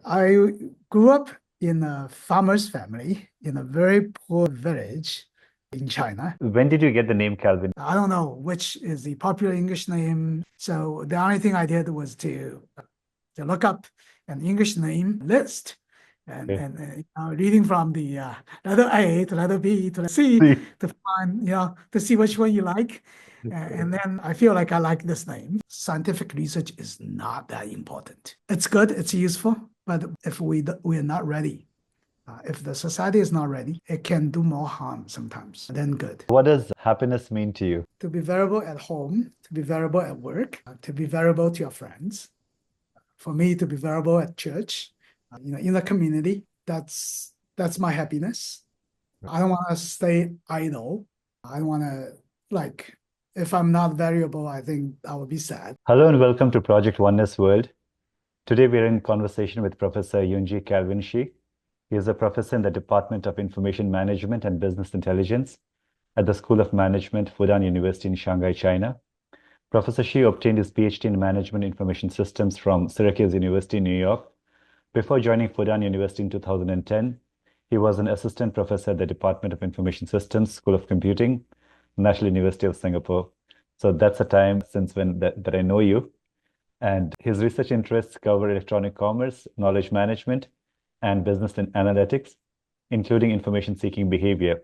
I grew up in a farmer's family in a very poor village in China. When did you get the name Calvin? I don't know which is the popular English name. So the only thing I did was to look up an English name list and, Okay. reading from the letter A to letter B to letter C See. to find, to see which one you like. And then I feel like I like this name. Scientific research is not that important. It's good, it's useful, but if we are not ready, if the society is not ready, it can do more harm sometimes than good. What does happiness mean to you? To be valuable at home, to be valuable at work, to be valuable to your friends. For me, to be valuable at church, in the community, that's my happiness. I don't want to stay idle. I don't want to, if I'm not valuable, I think I would be sad. Hello and welcome to Project Oneness World. Today we're in conversation with Professor Yunjie Calvin Xu. He is a professor in the Department of Information Management and Business Intelligence at the School of Management, Fudan University in Shanghai, China. Professor Xu obtained his PhD in Management Information Systems from Syracuse University in New York. Before joining Fudan University in 2010, he was an assistant professor at the Department of Information Systems, School of Computing, National University of Singapore. So that's a time since when that I know you. And his research interests cover electronic commerce, knowledge management, and business and analytics, including information-seeking behavior.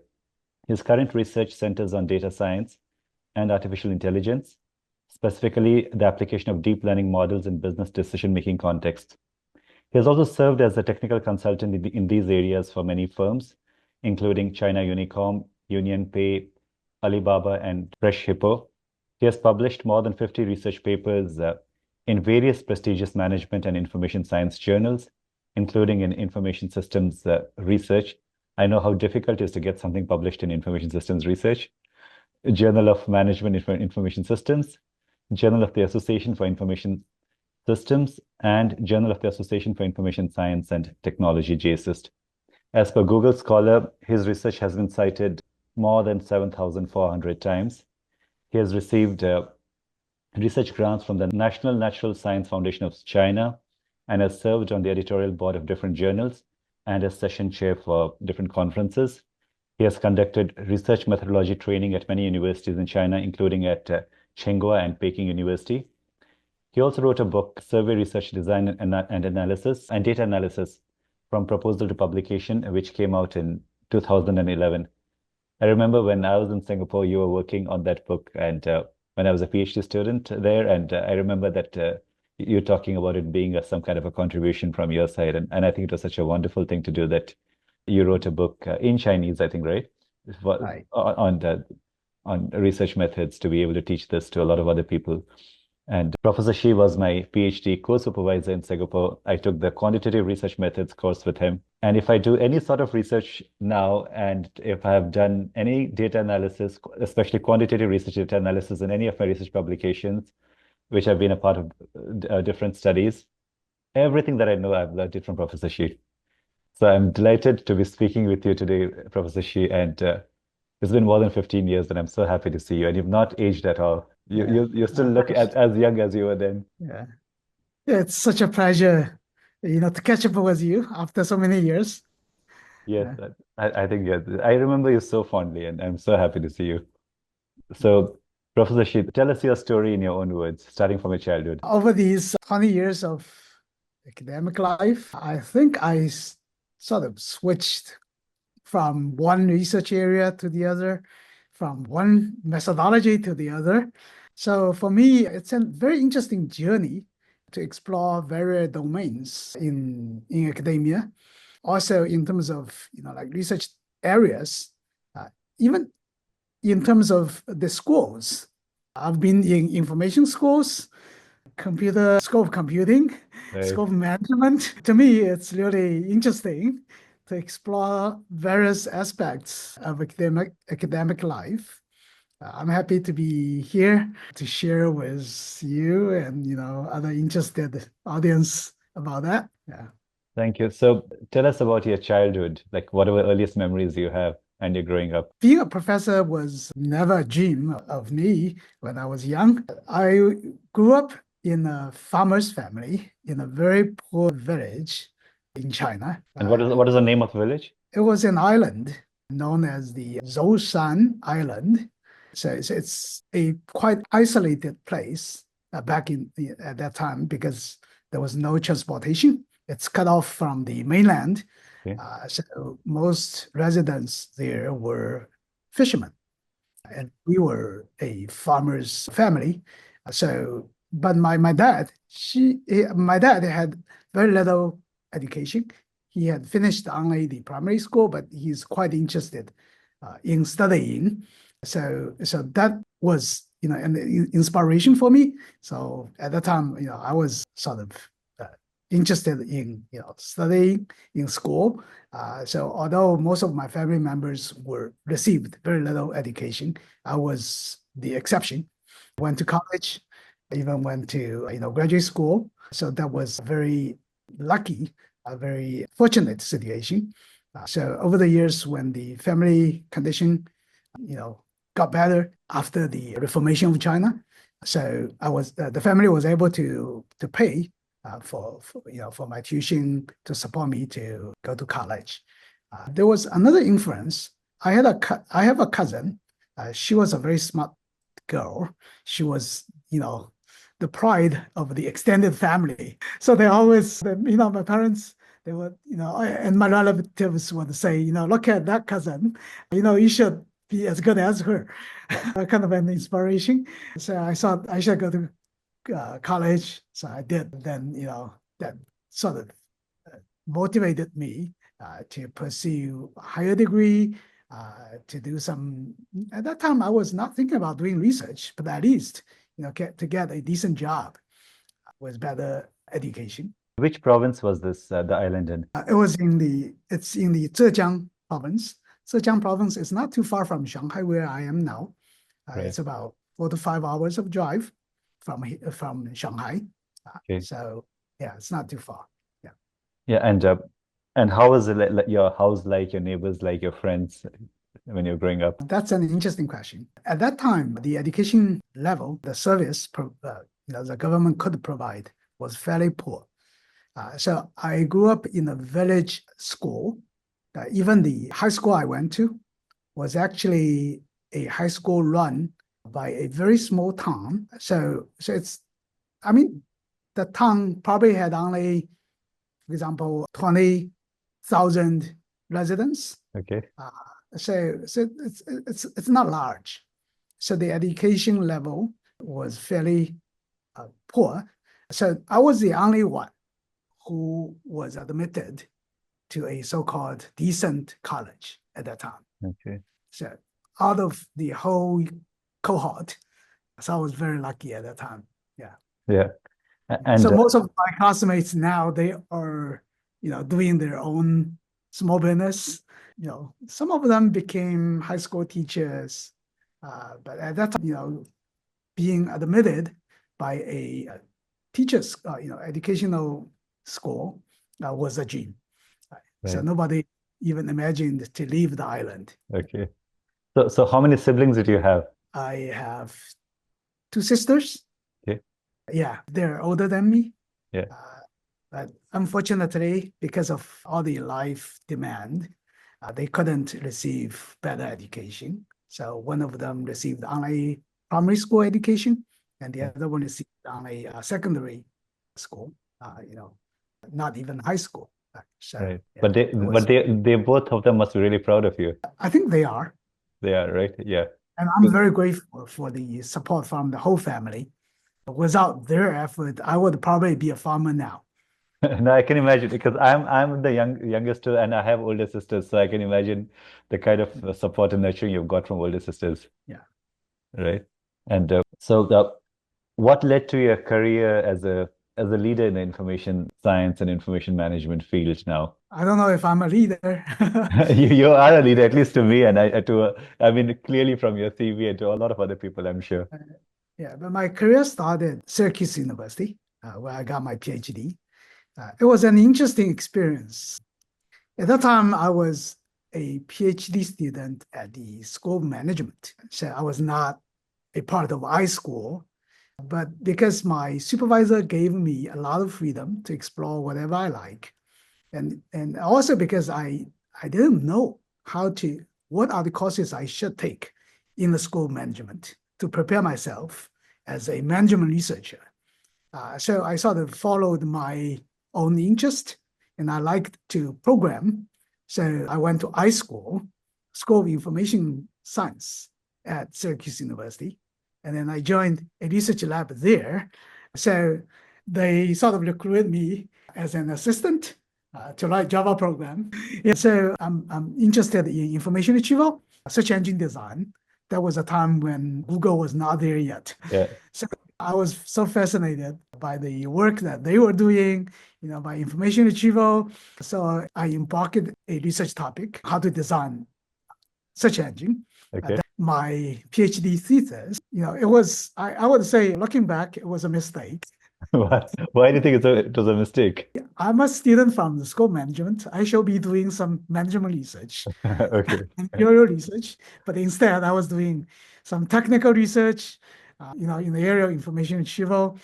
His current research centers on data science and artificial intelligence, specifically the application of deep learning models in business decision-making contexts. He has also served as a technical consultant in these areas for many firms, including China Unicom, UnionPay, Alibaba, and Fresh Hippo. He has published more than 50 research papers in various prestigious management and information science journals, including in information systems research. I know how difficult it is to get something published in information systems research, Journal of Management Information Systems, Journal of the Association for Information Systems, and Journal of the Association for Information Science and Technology, JSIST. As per Google Scholar, his research has been cited more than 7,400 times. He has received research grants from the National Natural Science Foundation of China and has served on the editorial board of different journals and as session chair for different conferences. He has conducted research methodology training at many universities in China, including at Tsinghua and Peking University. He also wrote a book, Survey Research Design and Analysis and Data Analysis from Proposal to Publication, which came out in 2011. I remember when I was in Singapore, you were working on that book, and when I was a PhD student there, and I remember that you're talking about it being some kind of a contribution from your side, and I think it was such a wonderful thing to do that you wrote a book in Chinese, I think, right? Right. On research methods to be able to teach this to a lot of other people. And Professor Xi was my PhD co-supervisor in Singapore. I took the quantitative research methods course with him. And if I do any sort of research now, and if I have done any data analysis, especially quantitative research data analysis in any of my research publications, which have been a part of different studies, everything that I know, I've learned it from Professor Xi. So I'm delighted to be speaking with you today, Professor Xi, and it's been more than 15 years, and I'm so happy to see you. And you've not aged at all. You still look as young as you were then. Yeah. Yeah, it's such a pleasure, to catch up with you after so many years. Yes, Yeah. I think yes. I remember you so fondly, and I'm so happy to see you. So, Professor Xi, tell us your story in your own words, starting from your childhood. Over these 20 years of academic life, I think I sort of switched from one research area to the other, from one methodology to the other. So for me, it's a very interesting journey to explore various domains in academia. Also in terms of, research areas, even in terms of the schools. I've been in information schools, school of computing, Right. school of management. To me, it's really interesting to explore various aspects of academic life. I'm happy to be here to share with you and other interested audience about that. Yeah. Thank you. So, tell us about your childhood, like whatever earliest memories you have and you're growing up. Being a professor was never a dream of me when I was young. I grew up in a farmer's family in a very poor village in China. And what is the name of the village? It was an island known as the Zhoushan Island. So it's a quite isolated place back at that time because there was no transportation. It's cut off from the mainland. Okay. So most residents there were fishermen, and we were a farmer's family. So, but my dad, my dad had very little education. He had finished only the primary school, but he's quite interested in studying. So that was, an inspiration for me. So at that time, I was sort of interested in, studying in school. So although most of my family members received very little education, I was the exception. Went to college, even went to, graduate school. So that was very lucky, a very fortunate situation. So over the years, when the family condition, got better after the reformation of China, so the family was able to pay for my tuition to support me to go to college. There was another influence. I have a cousin. She was a very smart girl. She was, the pride of the extended family. So they always, my parents, they would, and my relatives would say, look at that cousin, you should be as good as her. Kind of an inspiration. So I thought I should go to college. So I did. Then, that sort of motivated me to pursue a higher degree, to do some, at that time, I was not thinking about doing research, but at least, to get a decent job with better education. Which province was this, the island in? It's in the Zhejiang province. Zhejiang province is not too far from Shanghai, where I am now. Right. It's about 4 to 5 hours of drive from Shanghai. Okay. So yeah, it's not too far. Yeah. Yeah, and how was it like your house like, your neighbors like, your friends when you're growing up? That's an interesting question. At that time, the education level, the service, the government could provide was fairly poor. So I grew up in a village school. Even the high school I went to was actually a high school run by a very small town. So it's, the town probably had only, for example, 20,000 residents. Okay. So it's not large. So the education level was fairly poor. So I was the only one who was admitted to a so-called decent college at that time. Okay. So out of the whole cohort, so I was very lucky at that time. Yeah. Yeah. And so most of my classmates now, they are, doing their own small business. Some of them became high school teachers, but at that time, being admitted by a teachers, educational school was a dream. So right. nobody even imagined to leave the island. Okay. So how many siblings did you have? I have 2 sisters. Okay. Yeah, they're older than me. Yeah. But unfortunately, because of all the life demand, they couldn't receive better education. So one of them received only primary school education, and the other one received only secondary school. Not even high school. So, Right. yeah, But they both of them must be really proud of you. I think they are. They are, right? Yeah. And I'm very grateful for the support from the whole family. Without their effort, I would probably be a farmer now. No, I can imagine because I'm the youngest too, and I have older sisters, so I can imagine the kind of support and nurturing you've got from older sisters. Yeah. Right. And what led to your career as a leader in the information science and information management field now? I don't know if I'm a leader. You are a leader, at least to me, and I mean, clearly from your CV and to a lot of other people, I'm sure. Yeah, but my career started at Syracuse University, where I got my PhD. It was an interesting experience. At that time, I was a PhD student at the School of Management. So I was not a part of iSchool, but because my supervisor gave me a lot of freedom to explore whatever I like, And also because I didn't know what are the courses I should take in the school management to prepare myself as a management researcher. So I sort of followed my own interest, and I liked to program. So I went to School of Information Science at Syracuse University, and then I joined a research lab there. So they sort of recruited me as an assistant to write Java program. And so I'm interested in information retrieval, search engine design. That was a time when Google was not there yet. Yeah. So I was so fascinated by the work that they were doing, by information retrieval. So I embarked a research topic, how to design search engine. Okay. My PhD thesis, it was, I would say, looking back, it was a mistake. Why do you think it was a mistake? I'm a student from the school management. I should be doing some management research, Okay. managerial research, but instead I was doing some technical research, in the area of information retrieval.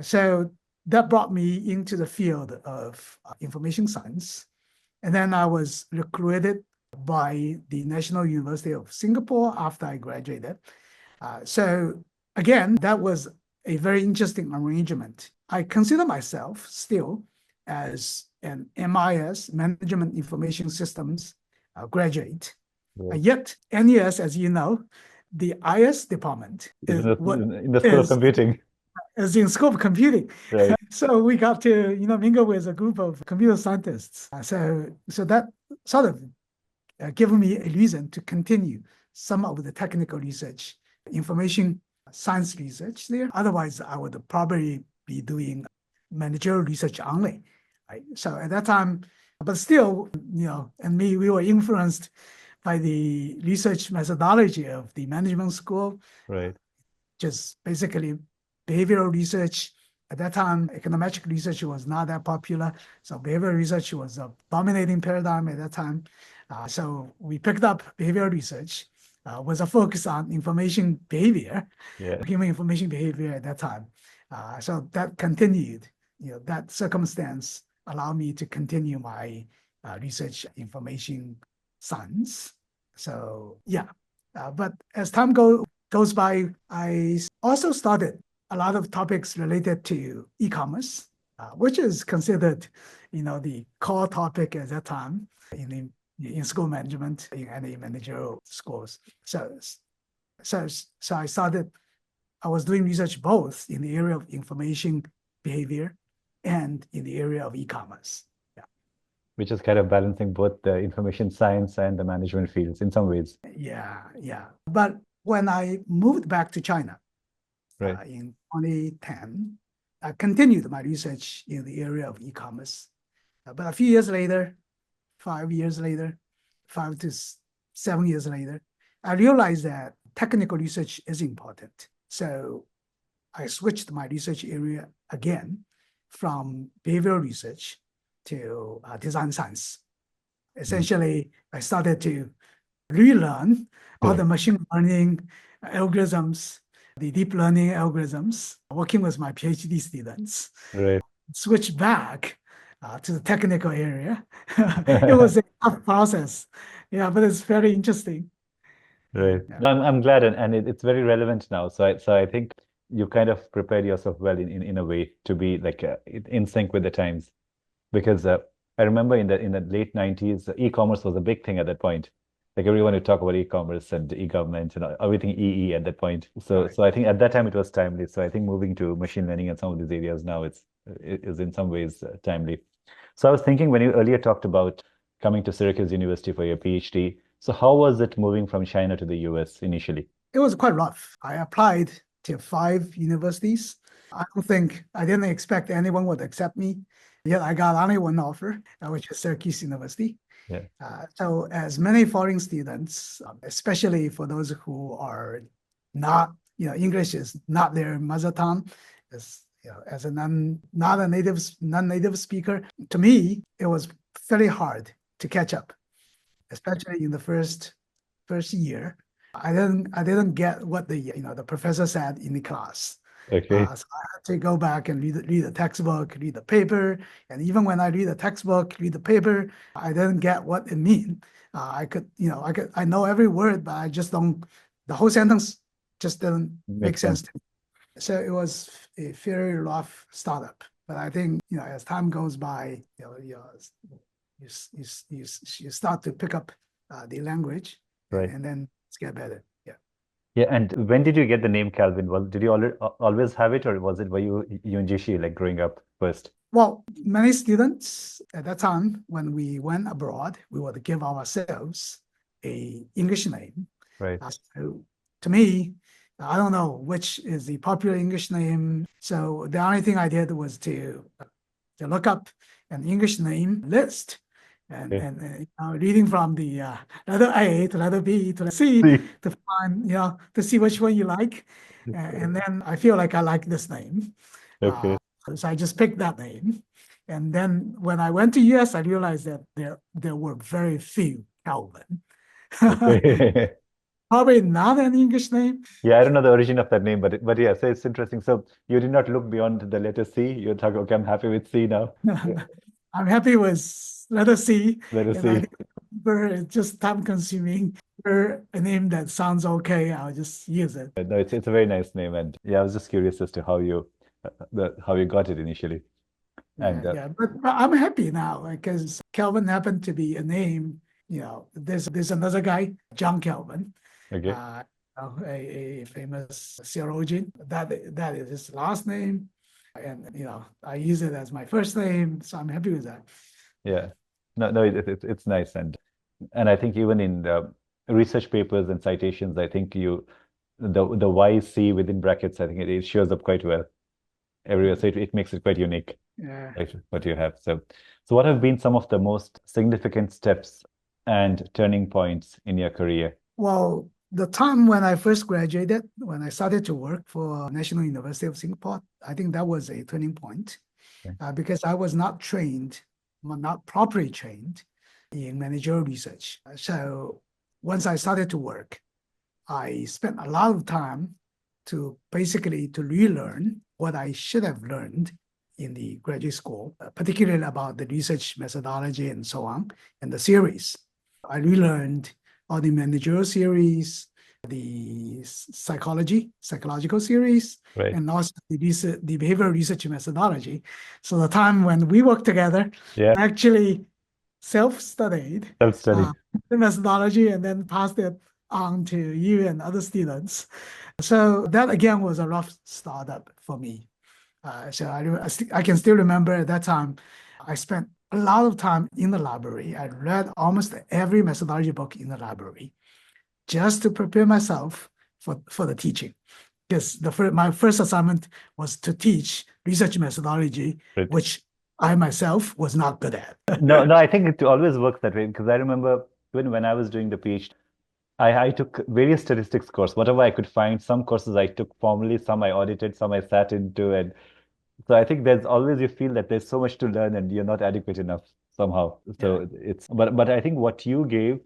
So that brought me into the field of information science. And then I was recruited by the National University of Singapore after I graduated. So again, that was a very interesting arrangement. I consider myself still as an MIS, Management Information Systems graduate. Yeah. Yet NES, as you know, the IS department In is the School of Computing. is in School of Computing. Right. So we got to, mingle with a group of computer scientists. So that sort of given me a reason to continue some of the technical research, information science research there. Otherwise, I would probably be doing managerial research only. Right? So at that time, but still, and me, we were influenced by the research methodology of the management school. Right. Just basically behavioral research. At that time, econometric research was not that popular. So behavioral research was a dominating paradigm at that time. So we picked up behavioral research with a focus on information behavior, Yeah. human information behavior at that time. So that continued, that circumstance allowed me to continue my research information science. So yeah, but as time goes by, I also started a lot of topics related to e-commerce, which is considered, the core topic at that time in school management in any managerial schools. So I was doing research both in the area of information behavior and in the area of e-commerce. Yeah. Which is kind of balancing both the information science and the management fields in some ways. Yeah. But when I moved back to China, Right. in 2010, I continued my research in the area of e-commerce. But a few years later, 5 years later, 5 to 7 years later, I realized that technical research is important. So I switched my research area again from behavioral research to design science. Essentially, I started to relearn all the machine learning algorithms, the deep learning algorithms, working with my PhD students. Right. Switch back to the technical area. It was a tough process. Yeah, but it's very interesting. Right. Yeah. No, I'm glad, and it's very relevant now. So I think you kind of prepared yourself well in a way to be like in sync with the times, because I remember in the late 90s, e-commerce was a big thing at that point. Like everyone would talk about e-commerce and e-government and everything EE at that point. So Right. so I think at that time it was timely. So I think moving to machine learning and some of these areas now it is in some ways timely. So I was thinking when you earlier talked about coming to Syracuse University for your PhD. So how was it moving from China to the US initially? It was quite rough. I applied to 5 universities. I didn't expect anyone would accept me. Yet I got only one offer, which is Syracuse University. Yeah. So as many foreign students, especially for those who are not, English is not their mother tongue, as a non-native speaker, to me, it was very hard to catch up, especially in the first year. I didn't get what the professor said in the class. Okay. So I had to go back and read the textbook, read the paper, and even when I read the textbook, read the paper, I didn't get what it mean. I know every word, but I just don't. The whole sentence just didn't make Makes sense sense. to me. So it was a very rough startup. But I think as time goes by, you start to pick up the language, Right. and then it's get better. Yeah. Yeah, and when did you get the name Calvin? Well, did you always have it, or were you Yunjie like growing up first? Well, many students at that time, when we went abroad, we would give ourselves a English name. Right. So to me, I don't know which is the popular English name. So the only thing I did was to look up an English name list, and Okay. reading from the letter A to letter B to letter C See. to find to see which one you like, and then I feel like I like this name. Okay. So I just picked that name. And then when I went to US, I realized that there were very few Calvin. Okay. Probably not an English name. Yeah, I don't know the origin of that name, but yeah, so it's interesting. So you did not look beyond the letter C. You thought, okay, I'm happy with C now. Yeah, I'm happy with letter C. letter And I C. think for it's just time consuming. For a name that sounds okay, I'll just use it. No, it's a very nice name, and yeah, I was just curious as to how you got it initially. Yeah, And yeah. But I'm happy now because Kelvin happened to be a name. There's another guy, John Kelvin, okay, uh, a famous theologian. That is his last name, and I use it as my first name, so I'm happy with that. yeah, no, it's nice, and I think even in research papers and citations, I think the YC within brackets, I think it shows up quite well everywhere, so it makes it quite unique, Yeah. right, what you have. So what have been some of the most significant steps and turning points in your career? Well, the time when I first graduated, when I started to work for National University of Singapore, I think that was a turning point Okay. because I was not trained, well, not properly trained in managerial research. So once I started to work, I spent a lot of time to basically to relearn what I should have learned in the graduate school, particularly about the research methodology and so on, and the series. I relearned all the managerial series, the psychological series, Right. and also the behavioral research methodology. So the time when we worked together, Yeah, I actually self-studied self-study. the methodology and then passed it on to you and other students. So that again was a rough startup for me. I can still remember at that time, I spent a lot of time in the library. I read almost every methodology book in the library just to prepare myself for the teaching. Because my first assignment was to teach research methodology, Right. which I myself was not good at. No, no, I think it always works that way because I remember when I was doing the PhD, I took various statistics course, whatever I could find. Some courses I took formally, some I audited, some I sat into, and so I think there's always you feel that there's so much to learn and you're not adequate enough somehow. Yeah. So but I think what you gave,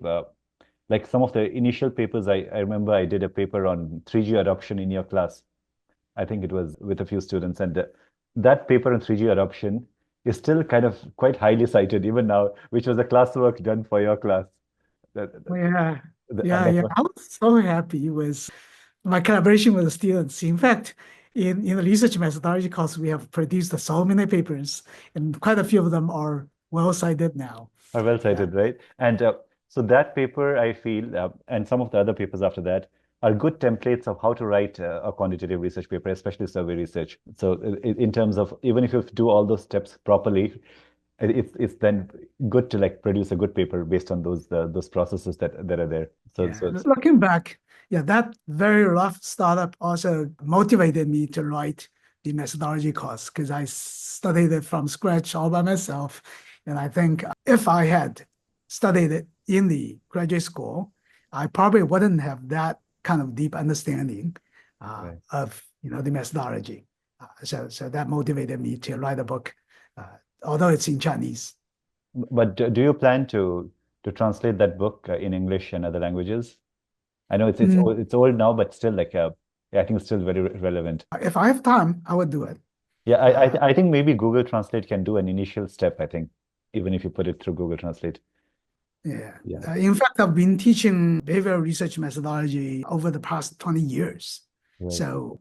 like some of the initial papers, I remember I did a paper on 3G adoption in your class. I think it was with a few students, and that paper on 3G adoption is still kind of quite highly cited even now, which was a classwork done for your class. That, Oh, yeah. and Yeah, that yeah. was I was so happy with my collaboration with the students. In fact, in the research methodology course, we have produced so many papers, and quite a few of them are well cited now. are well Yeah. cited, right? And so that paper, I feel, and some of the other papers after that, are good templates of how to write a quantitative research paper, especially survey research. So in terms of even if you do all those steps properly, it's then good to like produce a good paper based on those processes that are there. Yeah. So it's Looking back, yeah, that very rough startup also motivated me to write the methodology course because I studied it from scratch all by myself. And I think if I had studied it in the graduate school, I probably wouldn't have that kind of deep understanding right. of the methodology. So that motivated me to write a book, although it's in Chinese. But do you plan to translate that book in English and other languages? I know it's Mm, it's old now, but still like I think it's still very relevant. If I have time, I would do it. Yeah, Uh, I think maybe Google Translate can do an initial step, I think, even if you put it through Google Translate. yeah. Yeah, In fact, I've been teaching behavioral research methodology over the past 20 years. right. So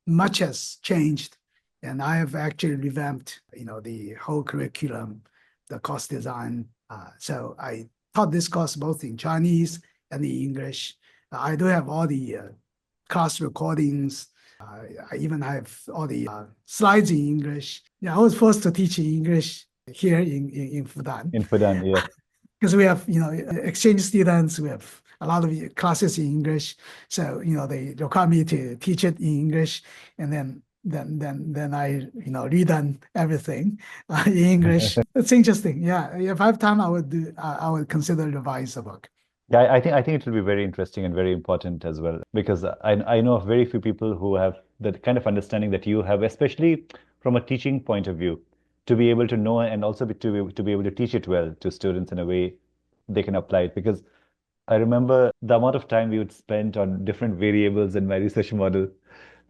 much has changed. And I have actually revamped, the whole curriculum, the course design. So I taught this course both in Chinese and in English. I do have all the class recordings. I even have all the slides in English. Yeah, I was forced to teach in English here in Fudan In Fudan, yeah. because we have, exchange students. We have a lot of classes in English. So, they require me to teach it in English, and then I, redone everything in English. It's interesting. Yeah, if I have time, I would consider revise the book. Yeah, I think it will be very interesting and very important as well because I know of very few people who have that kind of understanding that you have, especially from a teaching point of view, to be able to know and also to be able to teach it well to students in a way they can apply it. Because I remember the amount of time we would spend on different variables in my research model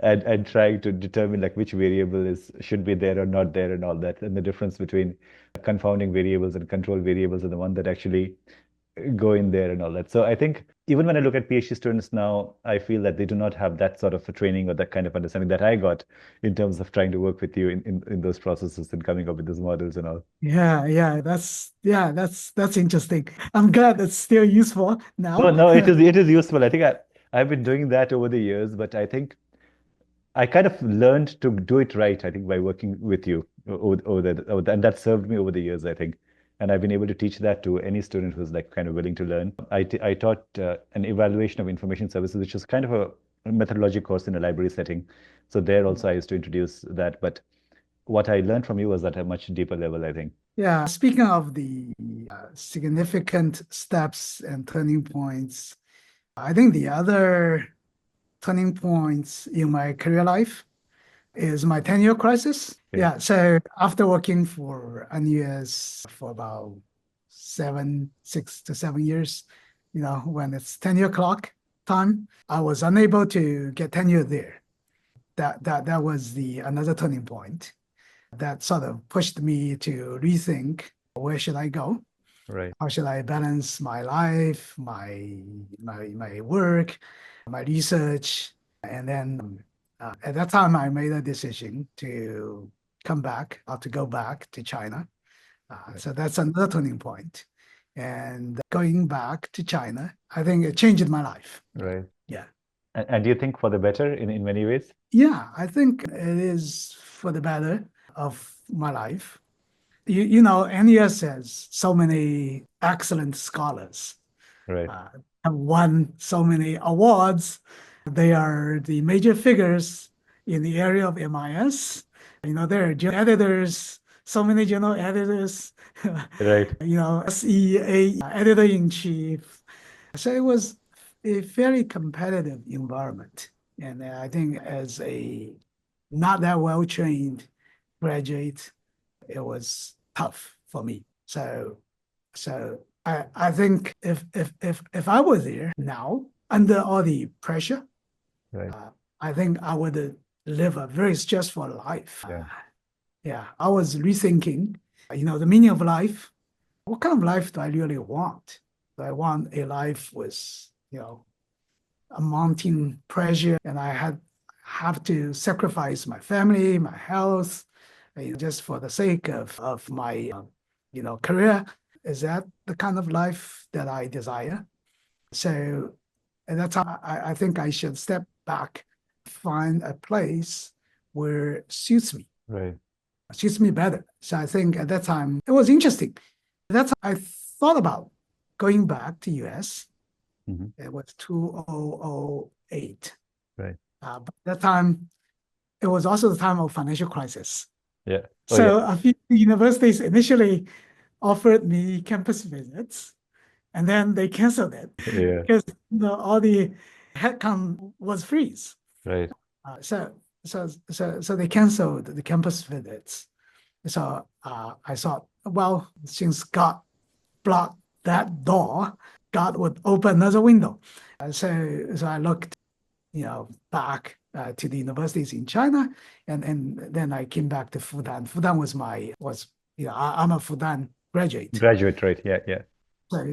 and trying to determine like which variable is should be there or not there and all that, and the difference between confounding variables and control variables and the one that actually go in there and all that. So I think even when I look at PhD students now, I feel that they do not have that sort of a training or that kind of understanding that I got in terms of trying to work with you in those processes and coming up with those models and all. That's interesting. I'm glad it's still useful No, now. no, it is useful. I think I've been doing that over the years, but I think I kind of learned to do it right, I think, by working with you and that served me over the years, I think. And I've been able to teach that to any student who's like kind of willing to learn. I taught an evaluation of information services, which is kind of a methodology course in a library setting. So there also I used to introduce that. But what I learned from you was at a much deeper level, I think. Yeah, speaking of the significant steps and turning points, I think the other turning points in my career life is my tenure crisis. Okay. Yeah, so after working for NUS for about 6 to 7 years, when it's tenure clock time, I was unable to get tenure there. That was the another turning point that sort of pushed me to rethink where should I go? Right. How should I balance my life, my work, my research? And then at that time, I made a decision to come back or to go back to China. Right. So that's another turning point. And going back to China, I think it changed my life. Right. Yeah. And do you think for the better in many ways? Yeah, I think it is for the better of my life. NES has so many excellent scholars, Right. have won so many awards. They are the major figures in the area of MIS. There are journal editors, so many journal editors, Right. SEA editor-in-chief. So it was a very competitive environment. And I think as a not that well-trained graduate, it was tough for me. So I think if I were there now under all the pressure, Right. I think I would live a very stressful life. Yeah. Yeah, I was rethinking, the meaning of life. What kind of life do I really want? Do I want a life with, a mounting pressure, and I have to sacrifice my family, my health, just for the sake of my career? Is that the kind of life that I desire? So at that time, I think I should step back, find a place where it Right. suits me better. So I think at that time it was interesting. At that time, I thought about going back to US. Hmm. It was 2008. Right. But at that time, it was also the time of financial crisis. Yeah. Oh, yeah. So a few universities initially offered me campus visits, and then they canceled it Yeah. because all the headcount was freeze. Right. So they canceled the campus visits. So I thought, well, since God blocked that door, God would open another window. So I looked, back to the universities in China, and then I came back to Fudan. Fudan I'm a Fudan graduate. Graduate, right? Yeah, yeah.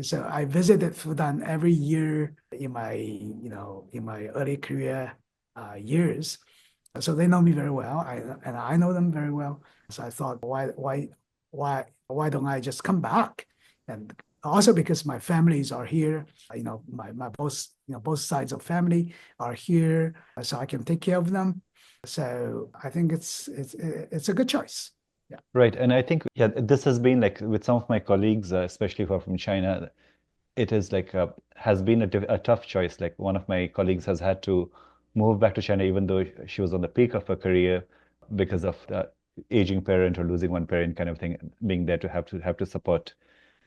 So I visited Fudan every year in my early career years. So they know me very well, and I know them very well. So I thought, why don't I just come back? And also because my families are here, my both sides of family are here, so I can take care of them. So I think it's a good choice. Yeah. Right. And I think, yeah, this has been like with some of my colleagues, especially who are from China, it is like has been a tough choice. Like one of my colleagues has had to move back to China, even though she was on the peak of her career because of the aging parent or losing one parent kind of thing, being there to have to support.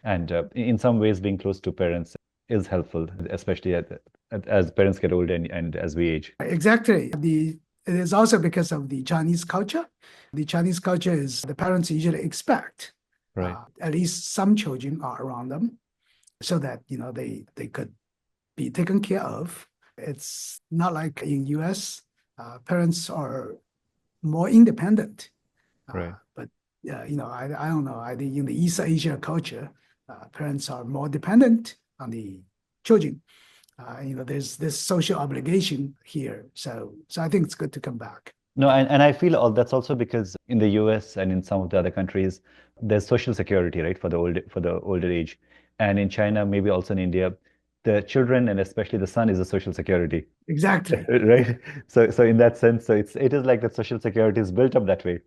And in some ways, being close to parents is helpful, especially as parents get older and as we age. Exactly. It is also because of the Chinese culture. The Chinese culture is the parents usually expect Right. at least some children are around them so that they could be taken care of. It's not like in US, parents are more independent. Right. But I don't know. I think in the East Asia culture, parents are more dependent on the children. There's this social obligation here. So I think it's good to come back. No, and I feel that's also because in the US and in some of the other countries, there's social security, right, for the older age. And in China, maybe also in India, the children and especially the son is a social security. Exactly. Right? So in that sense, so it is like that social security is built up that way.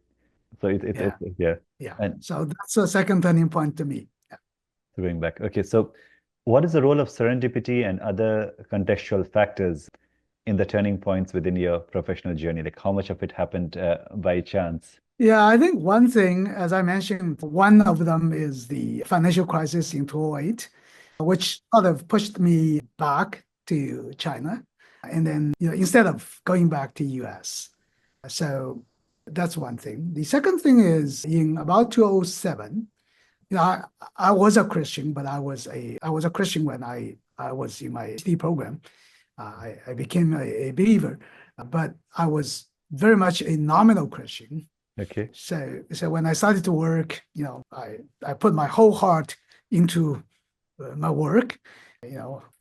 So Yeah. yeah. Yeah. And So that's a second turning point to me. Yeah. going back. Okay, so what is the role of serendipity and other contextual factors in the turning points within your professional journey? Like how much of it happened by chance? Yeah, I think one thing, as I mentioned, one of them is the financial crisis in 2008, which sort of pushed me back to China. And then, instead of going back to US. So that's one thing. The second thing is in about 2007, I was a Christian, but I was a Christian when I was in my PhD program. I became a believer, but I was very much a nominal Christian. Okay. So when I started to work, I put my whole heart into my work,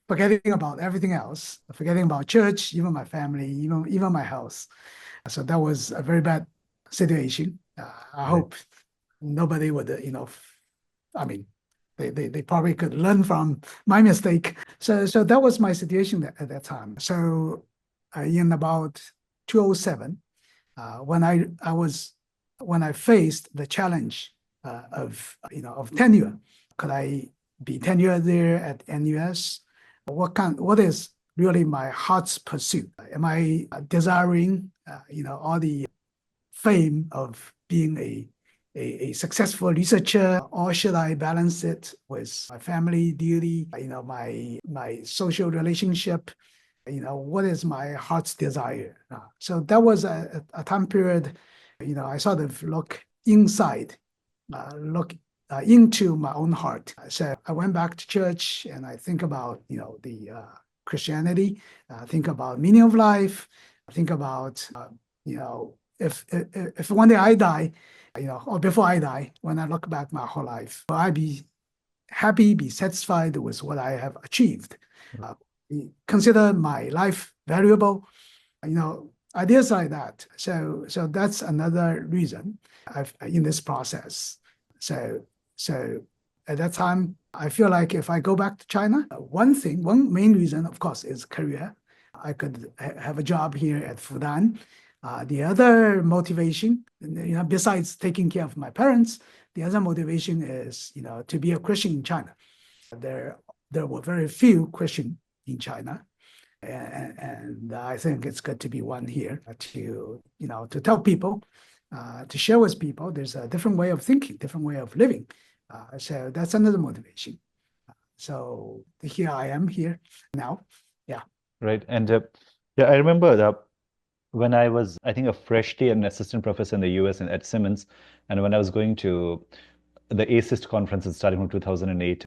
forgetting about everything else, forgetting about church, even my family, even my health. So that was a very bad situation. I Right. hope nobody would, I mean, they probably could learn from my mistake. So that was my situation at that time. So in about 2007, when I faced the challenge of tenure, could I be tenured there at NUS? What is really my heart's pursuit? Am I desiring all the fame of being a successful researcher, or should I balance it with my family duty, my social relationship? What is my heart's desire? So that was a time period, I sort of look inside, look into my own heart. So I went back to church and I think about, the Christianity, think about meaning of life, think about, if one day I die, or before I die, when I look back my whole life, will I be happy, be satisfied with what I have achieved? Uh, Consider my life valuable, ideas like that. So that's another reason in this process. So at that time, I feel like if I go back to China, one main reason, of course, is career. I could have a job here at Fudan. The other motivation, besides taking care of my parents, the other motivation is, to be a Christian in China. There were very few Christian in China. And I think it's good to be one here to tell people, to share with people there's a different way of thinking, different way of living. So that's another motivation. So here I am here now. Yeah. Right. And yeah, I remember that when I was, I think, a freshly an assistant professor in the US and at Simmons, and when I was going to the ASIST conferences starting from 2008.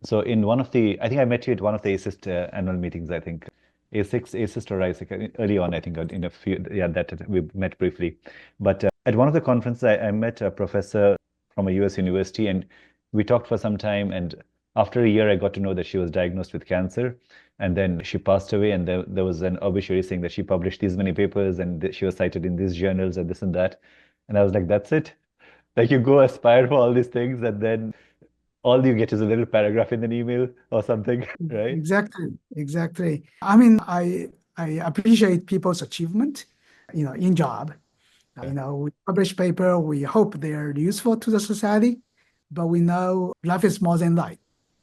So in one of the, I think I met you at one of the ASIST annual meetings, I think. A6, A6 or I6 early on, I think, in a few, yeah, that we met briefly. But at one of the conferences, I met a professor from a US university, and we talked for some time. And after a year, I got to know that she was diagnosed with cancer. And then she passed away, and there was an obituary saying that she published these many papers and that she was cited in these journals and this and that. And I was like, that's it. Like you go aspire for all these things, and then all you get is a little paragraph in an email or something, right? Exactly, exactly. I mean, I appreciate people's achievement, in job. Yeah. We publish paper, we hope they're useful to the society, but we know life is more than that,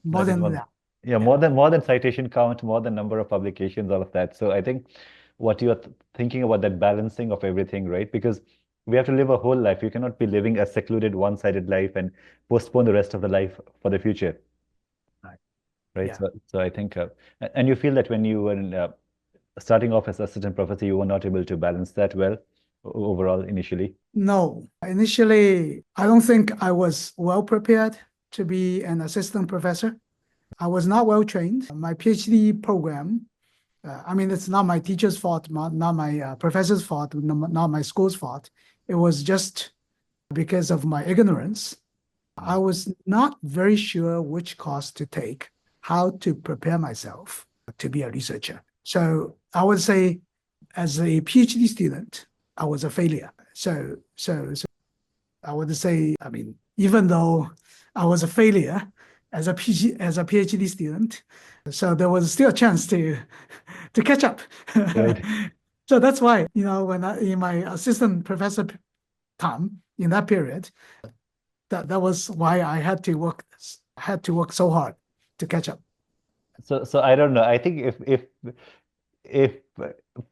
more Life is than more, that. yeah, Yeah, more than citation count, more than number of publications, all of that. So I think what you're thinking about that balancing of everything, right? Because we have to live a whole life. You cannot be living a secluded, one-sided life and postpone the rest of the life for the future, right. right? Yeah. So I think, and you feel that when you were starting off as assistant professor, you were not able to balance that well overall initially. No, initially, I don't think I was well prepared to be an assistant professor. I was not well trained. My PhD program, I mean, it's not my teacher's fault, not my professor's fault, not my school's fault. It was just because of my ignorance. I was not very sure which course to take, how to prepare myself to be a researcher. So I would say, as a PhD student, I was a failure. So I would say, I mean, even though I was a failure as a PhD student, so there was still a chance to catch up. Right. So that's why, when in my assistant professor time in that period, that was why I had to work so hard to catch up. So I don't know. I think if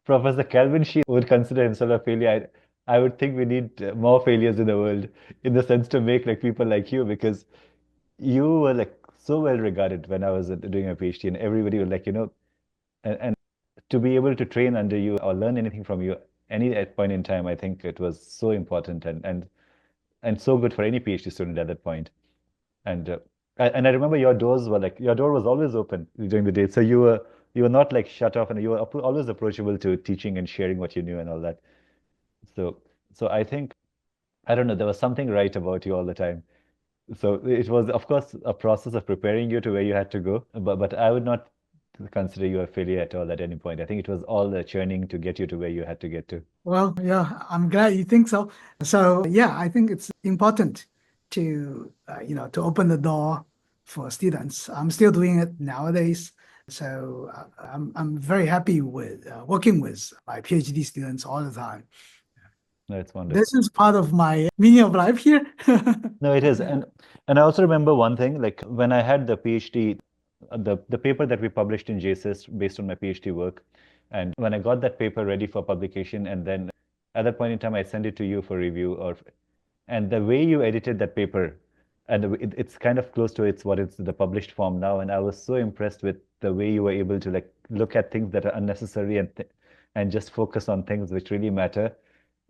Professor Calvin Xu would consider himself a failure, I would think we need more failures in the world in the sense to make like people like you because you were like so well regarded when I was doing a PhD and everybody was like, and to be able to train under you or learn anything from you any at point in time, I think it was so important and so good for any PhD student at that point. And and I remember your doors were like your door was always open during the day. So you were not like shut off and you were always approachable to teaching and sharing what you knew and all that. So so I think I don't know, there was something right about you all the time. So it was of course a process of preparing you to where you had to go, but I would not consider you a failure at all at any point. I think it was all the churning to get you to where you had to get to. Well, yeah, I'm glad you think so. So yeah, I think it's important to open the door for students. I'm still doing it nowadays. So I'm very happy with working with my PhD students all the time. That's wonderful. This is part of my meaning of life here. No, it is. And I also remember one thing, like when I had the PhD, the paper that we published in JSIS based on my PhD work, and when I got that paper ready for publication, and then at that point in time, I sent it to you for review, and the way you edited that paper, and it's kind of close to what it's the published form now, and I was so impressed with the way you were able to like look at things that are unnecessary and just focus on things which really matter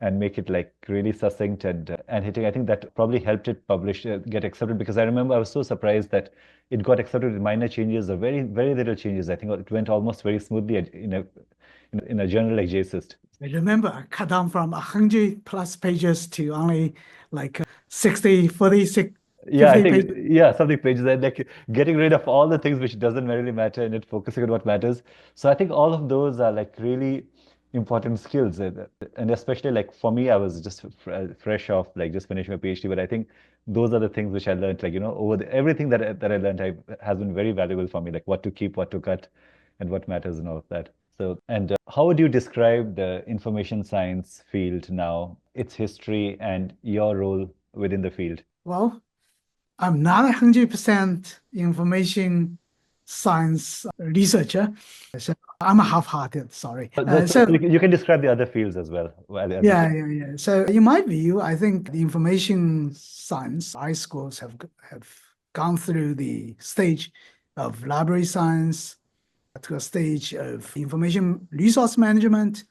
and make it like really succinct and hitting. I think that probably helped it publish get accepted because I remember I was so surprised that it got accepted with minor changes or very little changes. I think it went almost very smoothly in a journal like JSist. I remember I cut down from 100 plus pages to only like 60, 46, Yeah, I 50 think pages. yeah, something pages and like getting rid of all the things which doesn't really matter and it focusing on what matters. So I think all of those are like really important skills and especially like for me, I was just fresh off like just finishing a PhD, but I think those are the things which I learned like over everything that I learned has been very valuable for me, like what to keep, what to cut, and what matters and all of that. So and how would you describe the information science field now, its history, and your role within the field? Well, I'm not 100% information science researcher. So I'm a half-hearted, sorry. So you can describe the other fields as well at the Yeah, same. yeah, yeah. So in my view, I think the information science, high schools have gone through the stage of library science to a stage of information resource management,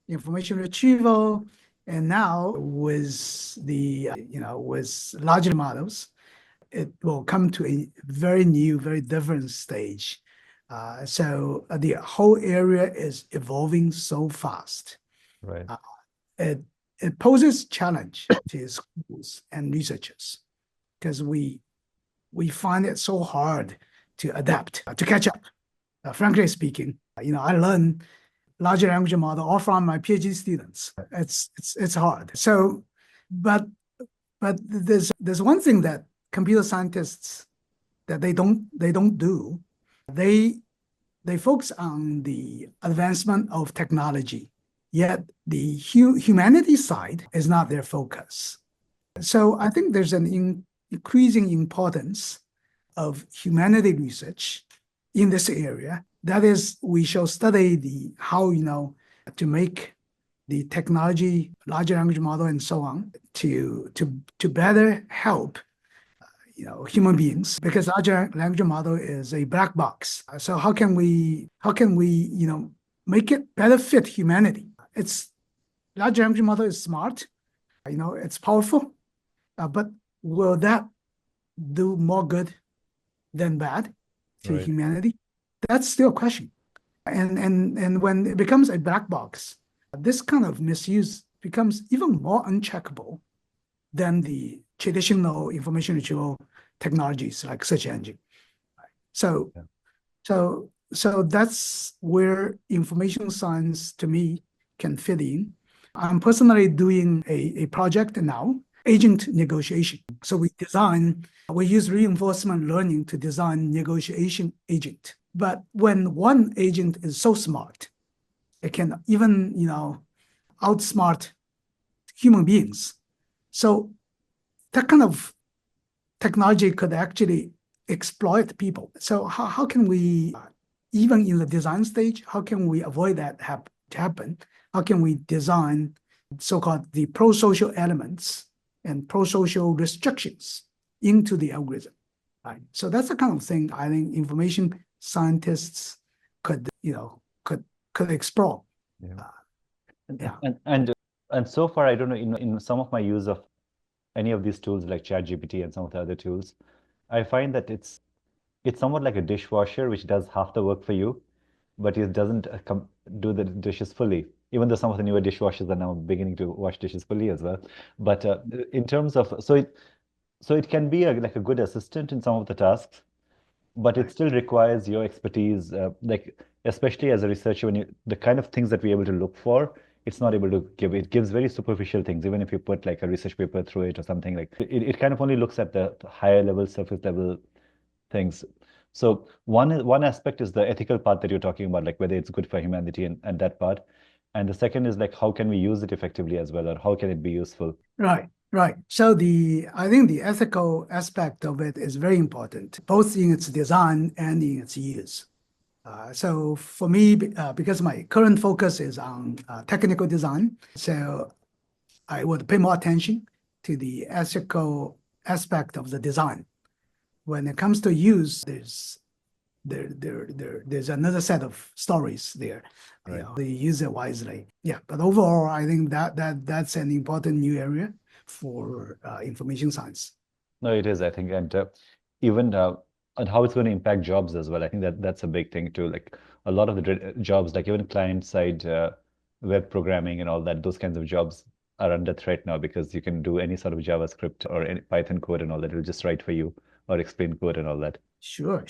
information retrieval, and now with with larger models, it will come to a very new, very different stage So the whole area is evolving so fast. Right. It poses challenge to schools and researchers because we find it so hard to adapt, to catch up. Frankly speaking, I learn larger language model all from my PhD students. It's hard. So, but there's one thing that computer scientists that they don't do. They focus on the advancement of technology, yet the humanity side is not their focus. So I think there's an increasing importance of humanity research in this area. That is, we shall study how to make the technology, larger language model, and so on to better help human beings, because larger language model is a black box. So how can we make it better fit humanity? It's large language model is smart, it's powerful, but will that do more good than bad to Right. humanity? That's still a question. And when it becomes a black box, this kind of misuse becomes even more uncheckable than the traditional information retrieval technologies like search engine. So, Yeah. so that's where information science to me can fit in. I'm personally doing a project now, agent negotiation. So we use reinforcement learning to design negotiation agent. But when one agent is so smart, it can even, outsmart human beings. So that kind of technology could actually exploit people. So how can we, even in the design stage, how can we avoid that to happen? How can we design so-called the pro-social elements and pro-social restrictions into the algorithm? Right. So that's the kind of thing I think information scientists could explore. Yeah. Yeah. And so far, I don't know, in some of my use of any of these tools like ChatGPT and some of the other tools, I find that it's somewhat like a dishwasher, which does half the work for you, but it doesn't do the dishes fully. Even though some of the newer dishwashers are now beginning to wash dishes fully as well. But in terms of, so it can be like a good assistant in some of the tasks, but it still requires your expertise, like especially as a researcher, when the kind of things that we're able to look for, it's not able to give. It gives very superficial things, even if you put like a research paper through it or something like it kind of only looks at the higher level, surface level things. So one aspect is the ethical part that you're talking about, like whether it's good for humanity and that part. And the second is like how can we use it effectively as well, or how can it be useful? Right. Right. So I think the ethical aspect of it is very important, both in its design and in its use. So for me, because my current focus is on technical design, so I would pay more attention to the ethical aspect of the design. When it comes to use, there's another set of stories there. Right. They use it wisely. Yeah, but overall, I think that's an important new area for information science. No, it is, I think, and even and how it's going to impact jobs as well. I think that's a big thing too. Like a lot of the jobs, like even client side web programming and all that, those kinds of jobs are under threat now because you can do any sort of JavaScript or any Python code and all that. It'll just write for you or explain code and all that. Sure.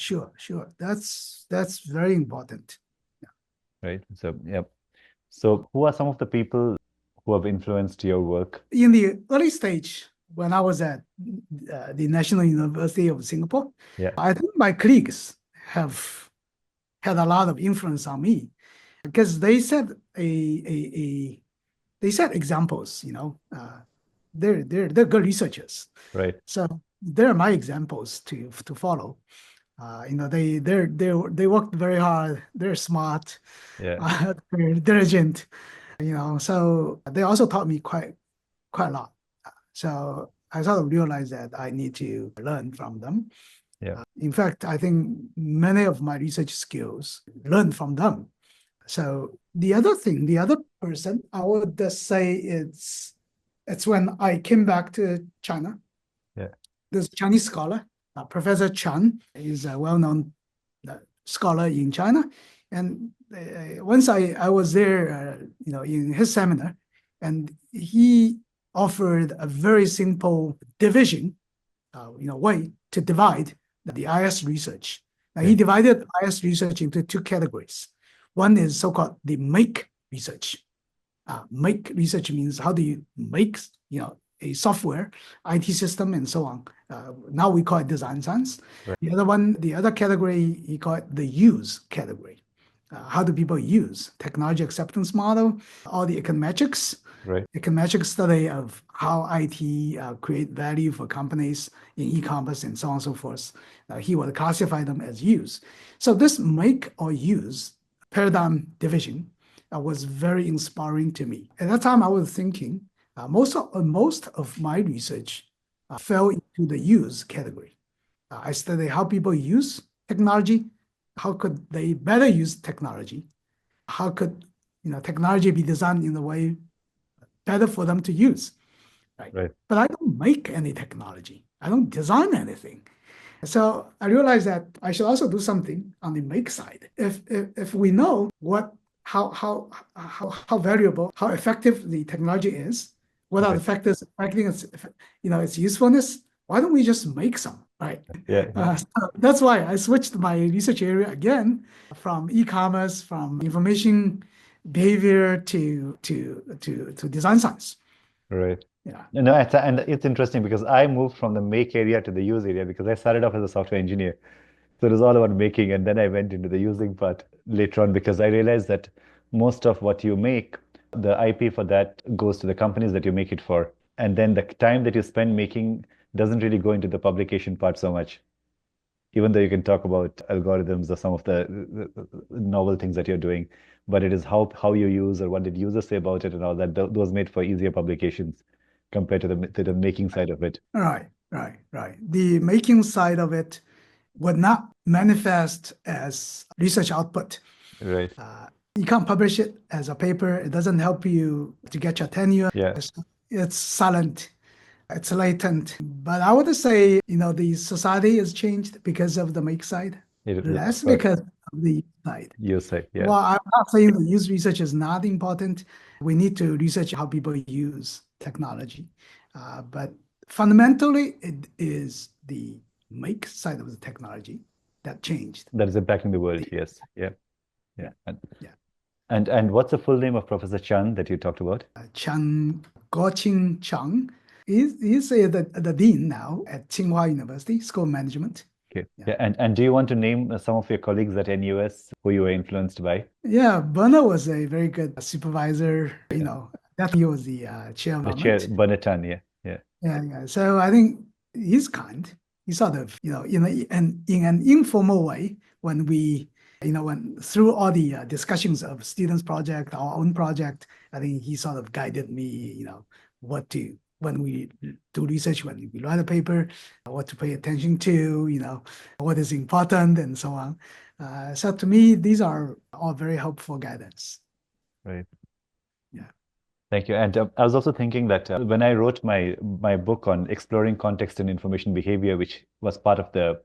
That's very important. Right. So, yeah. So, who are some of the people who have influenced your work? In the early stage, when I was at the National University of Singapore, Yeah. I think my colleagues have had a lot of influence on me because they set they set examples. They're good researchers, Right. so they're my examples to follow. They worked very hard. They're smart, Yeah. they're diligent. So they also taught me quite a lot. So I sort of realized that I need to learn from them. Yeah. In fact, I think many of my research skills learn from them. So the other person, I would just say it's when I came back to China. Yeah. This Chinese scholar, Professor Chan, is a well-known scholar in China. And once I was there, in his seminar, and he offered a very simple division, way to divide the IS research. Now, he divided IS research into two categories. One is so-called the make research. Make research means how do you make, a software, IT system, and so on. Now we call it design science. Right. The other category, he called it the use category. How do people use technology acceptance model, all the econometrics, Right. econometric study of how IT create value for companies in e-commerce and so on and so forth. He would classify them as use. So this make or use paradigm division was very inspiring to me. At that time, I was thinking most of my research fell into the use category. I studied how people use technology, how could they better use technology, how could technology be designed in a way better for them to use, right? But I don't make any technology. I don't design anything. So I realized that I should also do something on the make side. If we know how valuable, how effective the technology is, what are the factors affecting its usefulness, why don't we just make some, right? So that's why I switched my research area again from e-commerce, from information behavior to design science. Right. Yeah. No, and it's interesting because I moved from the make area to the use area because I started off as a software engineer. So it was all about making, and then I went into the using part later on because I realized that most of what you make, the IP for that goes to the companies that you make it for. And then the time that you spend making doesn't really go into the publication part so much. Even though you can talk about algorithms or some of the novel things that you're doing, but it is how you use or what did users say about it and all that. Those made for easier publications compared to the making side of it. Right. The making side of it would not manifest as research output. Right. You can't publish it as a paper. It doesn't help you to get your tenure. Yeah. It's silent. It's latent. But I would say, the society has changed because of the make side, less because of the side. Use side, yeah. Well, I'm not saying the use research is not important. We need to research how people use technology. But fundamentally, it is the make side of the technology that changed. That is impacting the world, yes. Yeah. And what's the full name of Professor Chan that you talked about? Guoqing Chang. He's the dean now at Tsinghua University, School of Management. Okay. Yeah. And do you want to name some of your colleagues at NUS who you were influenced by? Yeah, Bernard was a very good supervisor. That he was the chair of the chair, Bernard Tan, yeah. So I think he's kind. He sort of, in an informal way, when we, when through all the discussions of students' project, our own project, I think he sort of guided me, when we do research, when we write a paper, what to pay attention to, what is important, and so on. So to me, these are all very helpful guidance. Right. Yeah. Thank you. And I was also thinking that when I wrote my book on exploring context and information behavior, which was part of the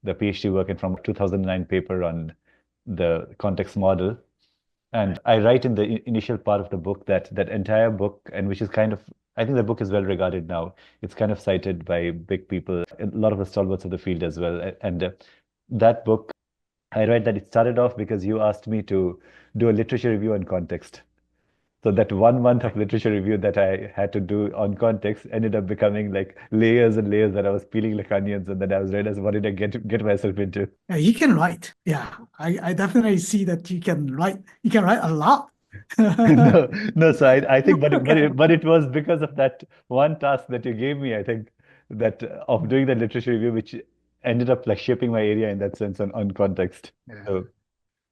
PhD work and from 2009 paper on the context model, and I write in the initial part of the book that entire book, and which is kind of, I think the book is well regarded now. It's kind of cited by big people, a lot of the stalwarts of the field as well. And that book, I read that it started off because you asked me to do a literature review on context. So that 1 month of literature review that I had to do on context ended up becoming like layers and layers that I was peeling like onions, and then I was realizing what did I get myself into. Yeah, you can write. Yeah, I definitely see that you can write. You can write a lot. No. So I think, but it was because of that one task that you gave me. I think that of doing the literature review, which ended up like shaping my area in that sense on context. Yeah. So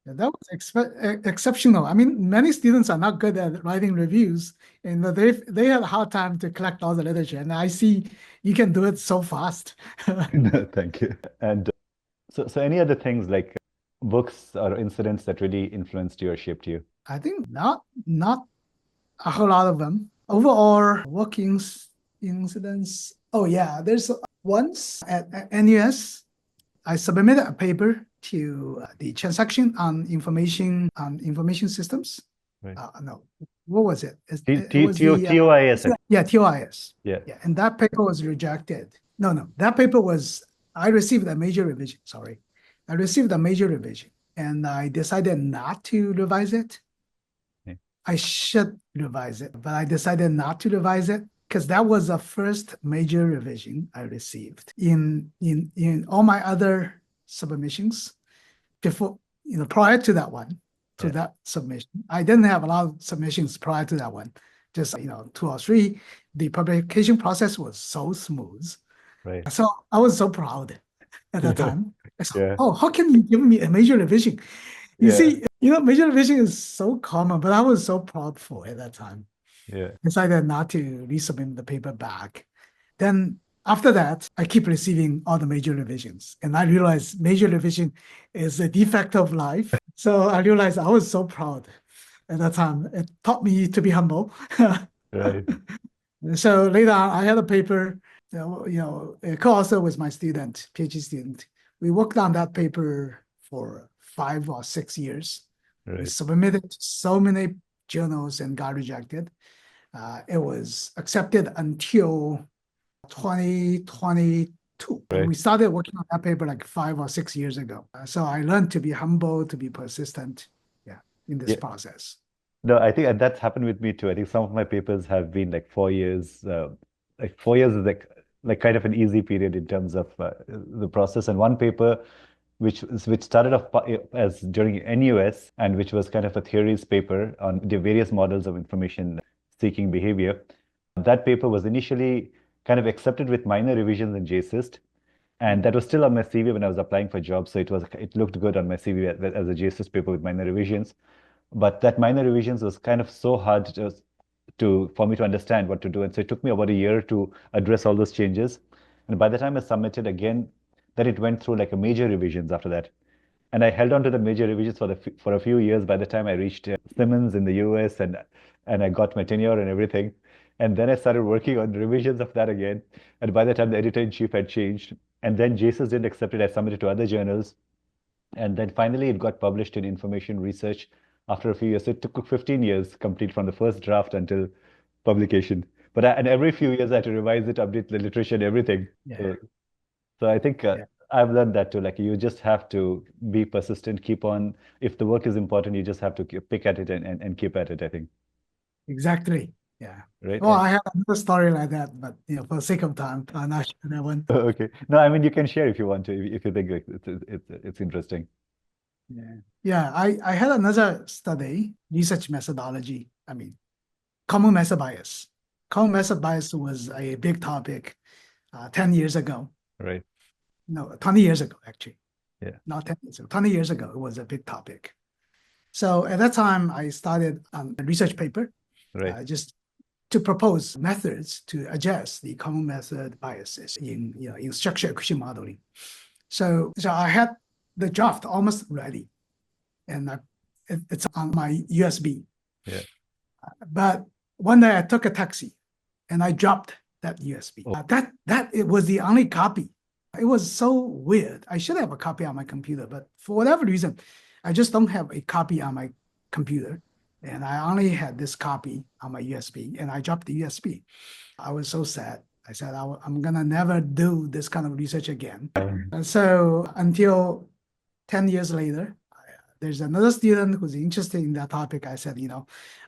Yeah, that was exceptional. I mean, many students are not good at writing reviews, and they had a hard time to collect all the literature. And I see you can do it so fast. no, thank you. And so any other things like books or incidents that really influenced you or shaped you? I think not a whole lot of them. Overall, incidents. Oh yeah, there's once at NUS, I submitted a paper to the transaction on information systems. Right. No, what was it? It T was T O the T O I S. yeah, TOIS. Yeah. Yeah, and that paper was rejected. No, that paper was, I received a major revision. Sorry. I received a major revision and I decided not to revise it. Okay. I should revise it, but I decided not to revise it because that was the first major revision I received. In all my other submissions before, prior to that one, to Yeah. that submission, I didn't have a lot of submissions prior to that one. Just, 2 or 3. The publication process was so smooth. Right. So I was so proud at that time. I said, Yeah. oh, how can you give me a major revision? You Yeah. see, major revision is so common, but I was so proud for it at that time. Yeah. Decided not to resubmit the paper back. Then after that, I keep receiving all the major revisions. And I realized major revision is a defect of life. So I realized I was so proud at that time. It taught me to be humble. Right. So later on, I had a paper, a co-author with my student, PhD student. We worked on that paper for 5 or 6 years. We Right. submitted to so many journals and got rejected. It was accepted until 2022. And Right. we started working on that paper like 5 or 6 years ago. So I learned to be humble, to be persistent, in this Yeah. process. No, I think that's happened with me too. I think some of my papers have been like 4 years. Like 4 years is like kind of an easy period in terms of the process. And one paper which started off as during NUS and which was kind of a theories paper on the various models of information seeking behavior. That paper was initially kind of accepted with minor revisions in JSYST. And that was still on my CV when I was applying for jobs. So it looked good on my CV as a JSYST paper with minor revisions. But that minor revisions was kind of so hard for me to understand what to do. And so it took me about a year to address all those changes. And by the time I submitted again, then it went through like a major revisions after that. And I held on to the major revisions for a few years by the time I reached Simmons in the US and I got my tenure and everything. And then I started working on revisions of that again. And by the time the editor-in-chief had changed, and then JSON didn't accept it, I submitted to other journals. And then finally it got published in Information Research after a few years. So it took 15 years complete from the first draft until publication. And every few years I had to revise it, update the literature and everything. Yeah. So I think I've learned that too. Like you just have to be persistent, keep on. If the work is important, you just have to pick at it and keep at it, I think. Exactly. Yeah. Right? Well, I have another story like that, but for the sake of time, I'm not sure that one. Okay. No, I mean you can share if you want to, if you think like it's interesting. Yeah. I had another study, research methodology. I mean, common method bias. Common method bias was a big topic 10 years ago. Right. No, 20 years ago, actually. Yeah. Not 10 years ago. 20 years ago, it was a big topic. So at that time, I started a research paper, Right. just to propose methods to address the common method biases in structure acquisition modeling. So I had the draft almost ready, and it's on my USB. Yeah. But one day I took a taxi, and I dropped that USB. Oh. That it was the only copy. It was so weird. I should have a copy on my computer, but for whatever reason, I just don't have a copy on my computer. And I only had this copy on my USB, and I dropped the USB. I was so sad. I said, I'm gonna never do this kind of research again. And so until 10 years later, there's another student who's interested in that topic. I said,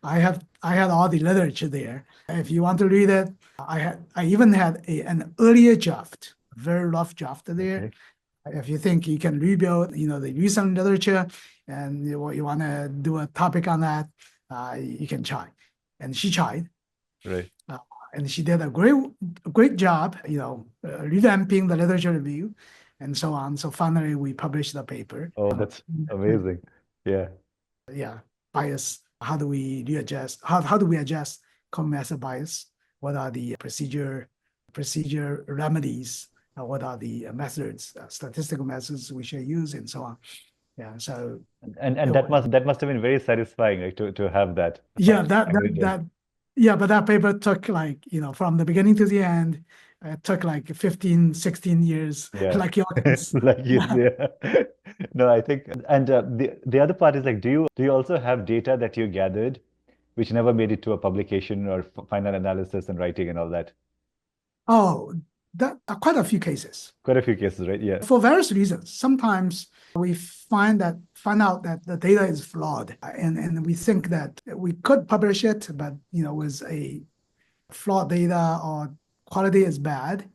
I had all the literature there. If you want to read it, I even had an earlier draft, a very rough draft there. Okay. If you think you can rebuild, the recent literature, and you want to do a topic on that, you can try. And she tried. Right. And she did a great job, revamping the literature review and so on. So finally, we published the paper. Oh, that's amazing. Yeah. Yeah. Bias. How do we readjust? How do we adjust common method bias? What are the procedure remedies? What are the methods, statistical methods we should use, and so on. Yeah. So and that must have been very satisfying, like to have that. Yeah, but that paper took from the beginning to the end. It took like 15, 16 years, Yeah. like your case. Like you, yeah. No, I think, and the other part is like, do you also have data that you gathered, which never made it to a publication or final analysis and writing and all that? Oh, that are quite a few cases. Quite a few cases, right? Yeah. For various reasons. Sometimes we find out that the data is flawed, and we think that we could publish it, but with a flawed data or quality is bad.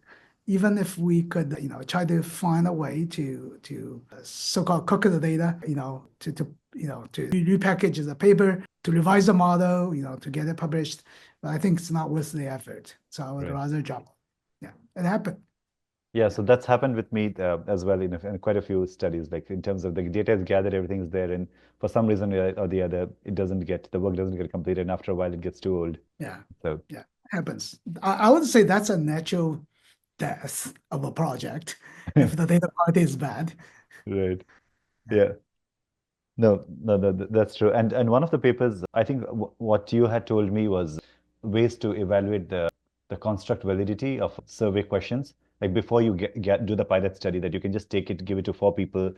Even if we could, try to find a way to so-called cook the data, to repackage the paper, to revise the model, to get it published. But I think it's not worth the effort. So I would Right. rather drop. Yeah, it happened. Yeah, so that's happened with me as well in quite a few studies. Like in terms of the data is gathered, everything's there, and for some reason or the other, the work doesn't get completed, and after a while, it gets too old. Yeah, So yeah, happens. I would say that's a natural death of a project if the data quality is bad. right, yeah. No, no, no, that's true. And one of the papers, I think what you had told me was ways to evaluate the construct validity of survey questions. Like before you do the pilot study, that you can just take it, give it to four people,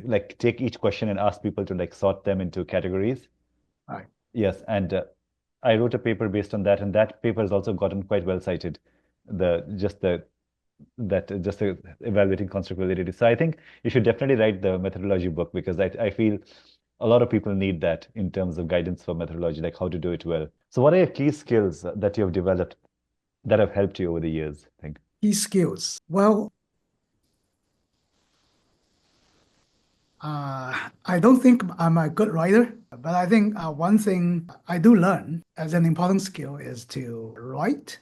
like take each question and ask people to like sort them into categories. Right. Yes, and I wrote a paper based on that, and that paper has also gotten quite well cited. The just the that just evaluating construct validity. So I think you should definitely write the methodology book because I feel a lot of people need that in terms of guidance for methodology, like how to do it well. So what are your key skills that you have developed that have helped you over the years, I think? Key skills. Well, I don't think I'm a good writer, but I think one thing I do learn as an important skill is to write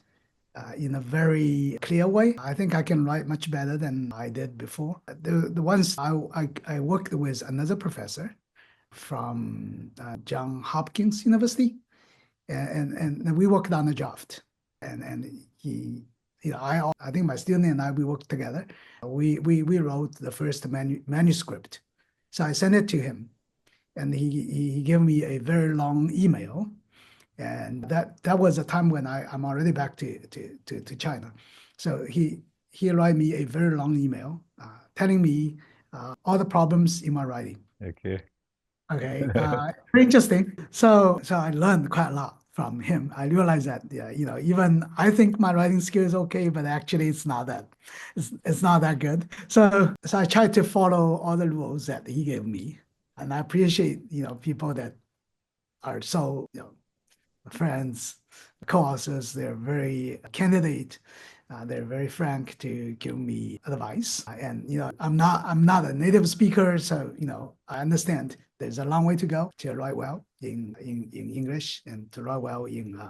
in a very clear way. I think I can write much better than I did before. The ones I worked with another professor from John Hopkins University, and we worked on a draft, and he, I think my student and I we worked together. We wrote the first manuscript, so I sent it to him, and he gave me a very long email, and that was a time when I'm already back to China, so he wrote me a very long email telling me all the problems in my writing. Okay. Okay, very interesting. So I learned quite a lot from him. I realized that, yeah, even I think my writing skill is okay, but actually it's not that good. So I tried to follow all the rules that he gave me, and I appreciate people that are so friends, co-authors. They're very candid. They're very frank to give me advice. And I'm not a native speaker, so I understand there's a long way to go to write well in English and to write well in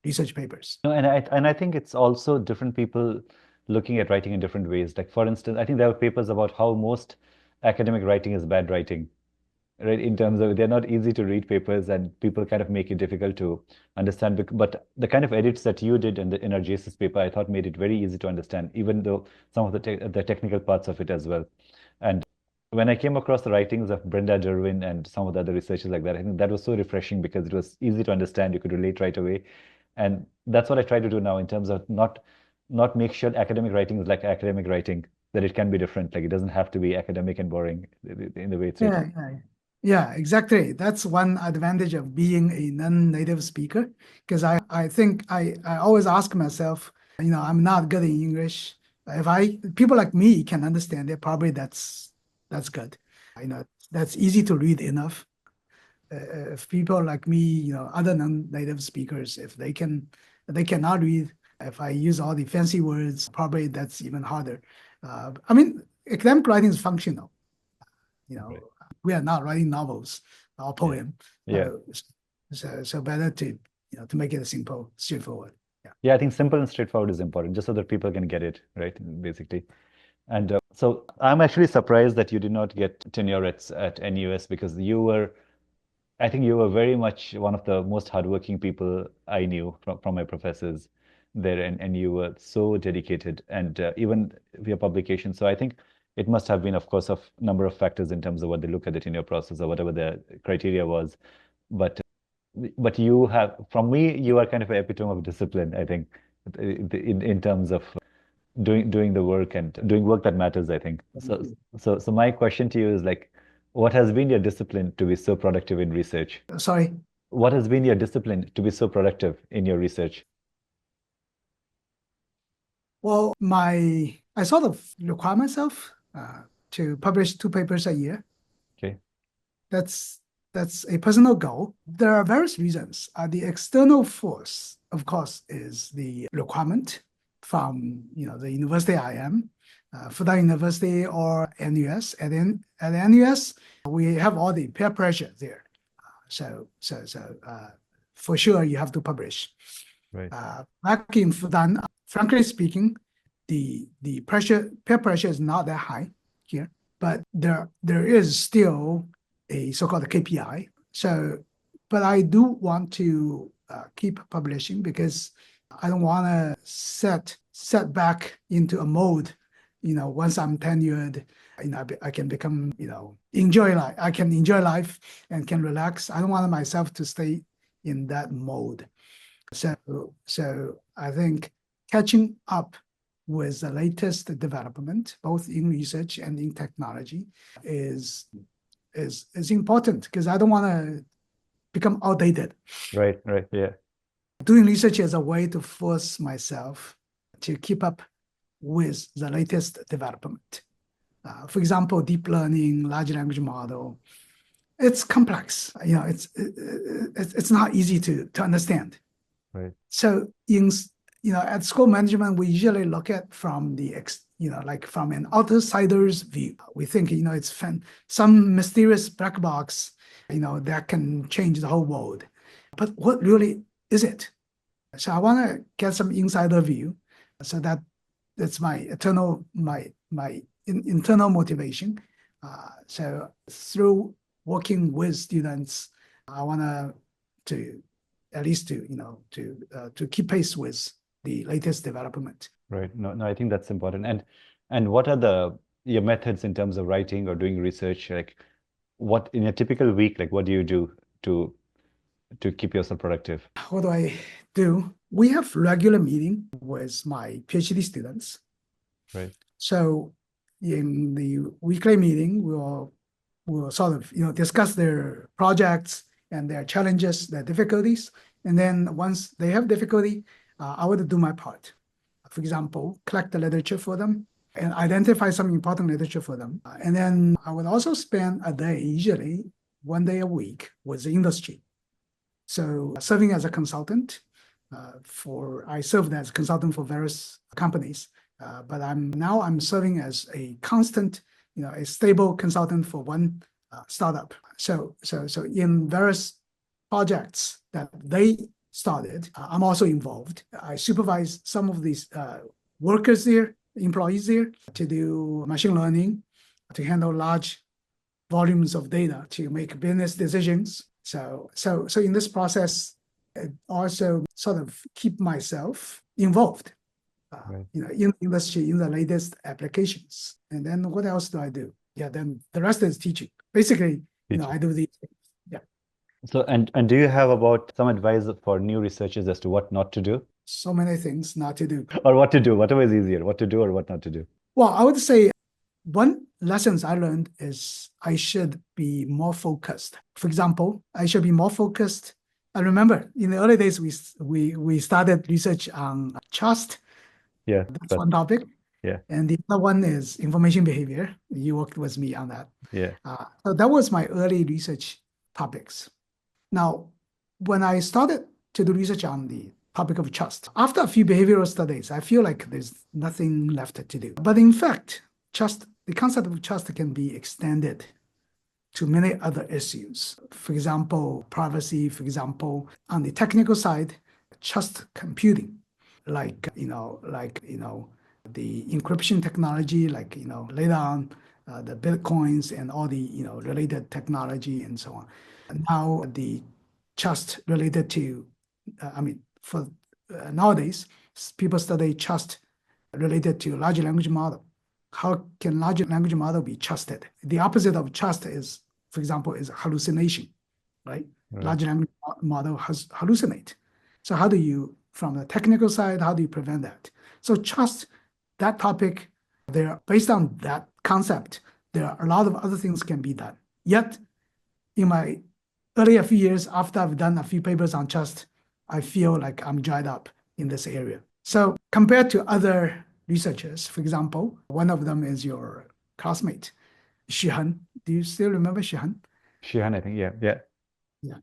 research papers. No, and I think it's also different people looking at writing in different ways. Like for instance, I think there are papers about how most academic writing is bad writing, right? In terms of they're not easy to read papers and people kind of make it difficult to understand. But the kind of edits that you did in our JSS paper, I thought made it very easy to understand, even though some of the technical parts of it as well. And when I came across the writings of Brenda Derwin and some of the other researchers like that, I think that was so refreshing because it was easy to understand. You could relate right away. And that's what I try to do now in terms of not make sure academic writing is like academic writing, that it can be different. Like it doesn't have to be academic and boring in the way it's written. Yeah, exactly. That's one advantage of being a non-native speaker, because I think I always ask myself, I'm not good in English. If people like me can understand it, probably that's good. That's easy to read enough. If people like me, other non-native speakers, if they cannot read, if I use all the fancy words, probably that's even harder. I mean, academic writing is functional. Right. We are not writing novels or Yeah. poem. Yeah. So better to make it simple, straightforward. Yeah. Yeah, I think simple and straightforward is important, just so that people can get it, right? Basically. And so I'm actually surprised that you did not get tenure at NUS because I think you were very much one of the most hardworking people I knew from my professors there, and you were so dedicated and even your publication. So I think it must have been, of course, of number of factors in terms of what they look at it in your process or whatever the criteria was. But from me, you are kind of an epitome of discipline, I think, in terms of doing the work and doing work that matters, I think. So my question to you is like, what has been your discipline to be so productive in research? Sorry. What has been your discipline to be so productive in your research? Well, I sort of require myself to publish 2 papers a year. Okay. That's a personal goal. There are various reasons. The external force, of course, is the requirement from the university I am, Fudan University or NUS. At NUS, we have all the peer pressure there. So for sure you have to publish. Right. Back in Fudan, frankly speaking, the peer pressure is not that high here, but there is still a so-called KPI. But I do want to keep publishing because I don't want to set back into a mode. Once I'm tenured, I can become, enjoy life. I can enjoy life and can relax. I don't want myself to stay in that mode. So I think catching up with the latest development, both in research and in technology, is important because I don't want to become outdated. Right, yeah. Doing research is a way to force myself to keep up with the latest development. For example, deep learning, large language model, it's complex. It's not easy to understand. Right. So at school management, we usually look at from from an outsider's view. We think, it's some mysterious black box, that can change the whole world. But what really is it? So I want to get some insider view. So that's my internal motivation. So through working with students, I want to at least to keep pace with the latest development. Right. No, I think that's important. And what are your methods in terms of writing or doing research? Like, what in a typical week, like what do you do to keep yourself productive? What do I do? We have regular meeting with my PhD students. Right. So in the weekly meeting, we'll sort of discuss their projects and their challenges, their difficulties. And then once they have difficulty, I would do my part. For example, collect the literature for them and identify some important literature for them. And then I would also spend a day, usually 1 day a week, with the industry. So serving as a consultant I served as a consultant for various companies, but I'm serving as a constant, a stable consultant for one startup. So in various projects that they started, I'm also involved. I supervise some of these workers there, employees there, to do machine learning, to handle large volumes of data, to make business decisions. So in this process, it also sort of keep myself involved, Right. in the industry, in the latest applications. And then what else do I do? Yeah, then the rest is teaching. Basically, I do these things. Yeah. So, and do you have about some advice for new researchers as to what not to do? So many things not to do. Or what to do, whatever is easier, what to do or what not to do. Well, I would say one lessons I learned is I should be more focused. For example, I should be more focused. I remember in the early days we started research on trust. Yeah, that's one topic. Yeah. And the other one is information behavior. You worked with me on that. Yeah. So that was my early research topics. Now, when I started to do research on the topic of trust, after a few behavioral studies, I feel like there's nothing left to do. But in fact, the concept of trust can be extended to many other issues. For example, privacy, for example, on the technical side, trust computing, like the encryption technology, like later on the Bitcoins and all the related technology and so on. And now the trust related to, for nowadays, people study trust related to large language model. How can large language model be trusted? The opposite of trust is, for example, is hallucination, right? Large language model has hallucinate. So how do you, from the technical side, how do you prevent that? So trust that topic, based on that concept, there are a lot of other things can be done. Yet, in my earlier few years, after I've done a few papers on trust, I feel like I'm dried up in this area. So compared to other researchers, for example, one of them is your classmate, Shihan. Do you still remember Shihan? Shihan, I think, yeah.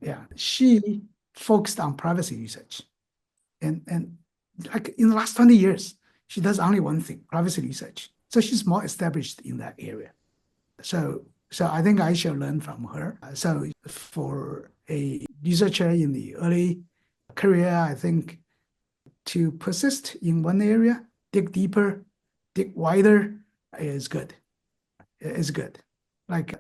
Yeah. She focused on privacy research. And like in the last 20 years, she does only one thing, privacy research. So she's more established in that area. So I think I shall learn from her. So for a researcher in the early career, I think to persist in one area, dig deeper, dig wider is good. Is good. Like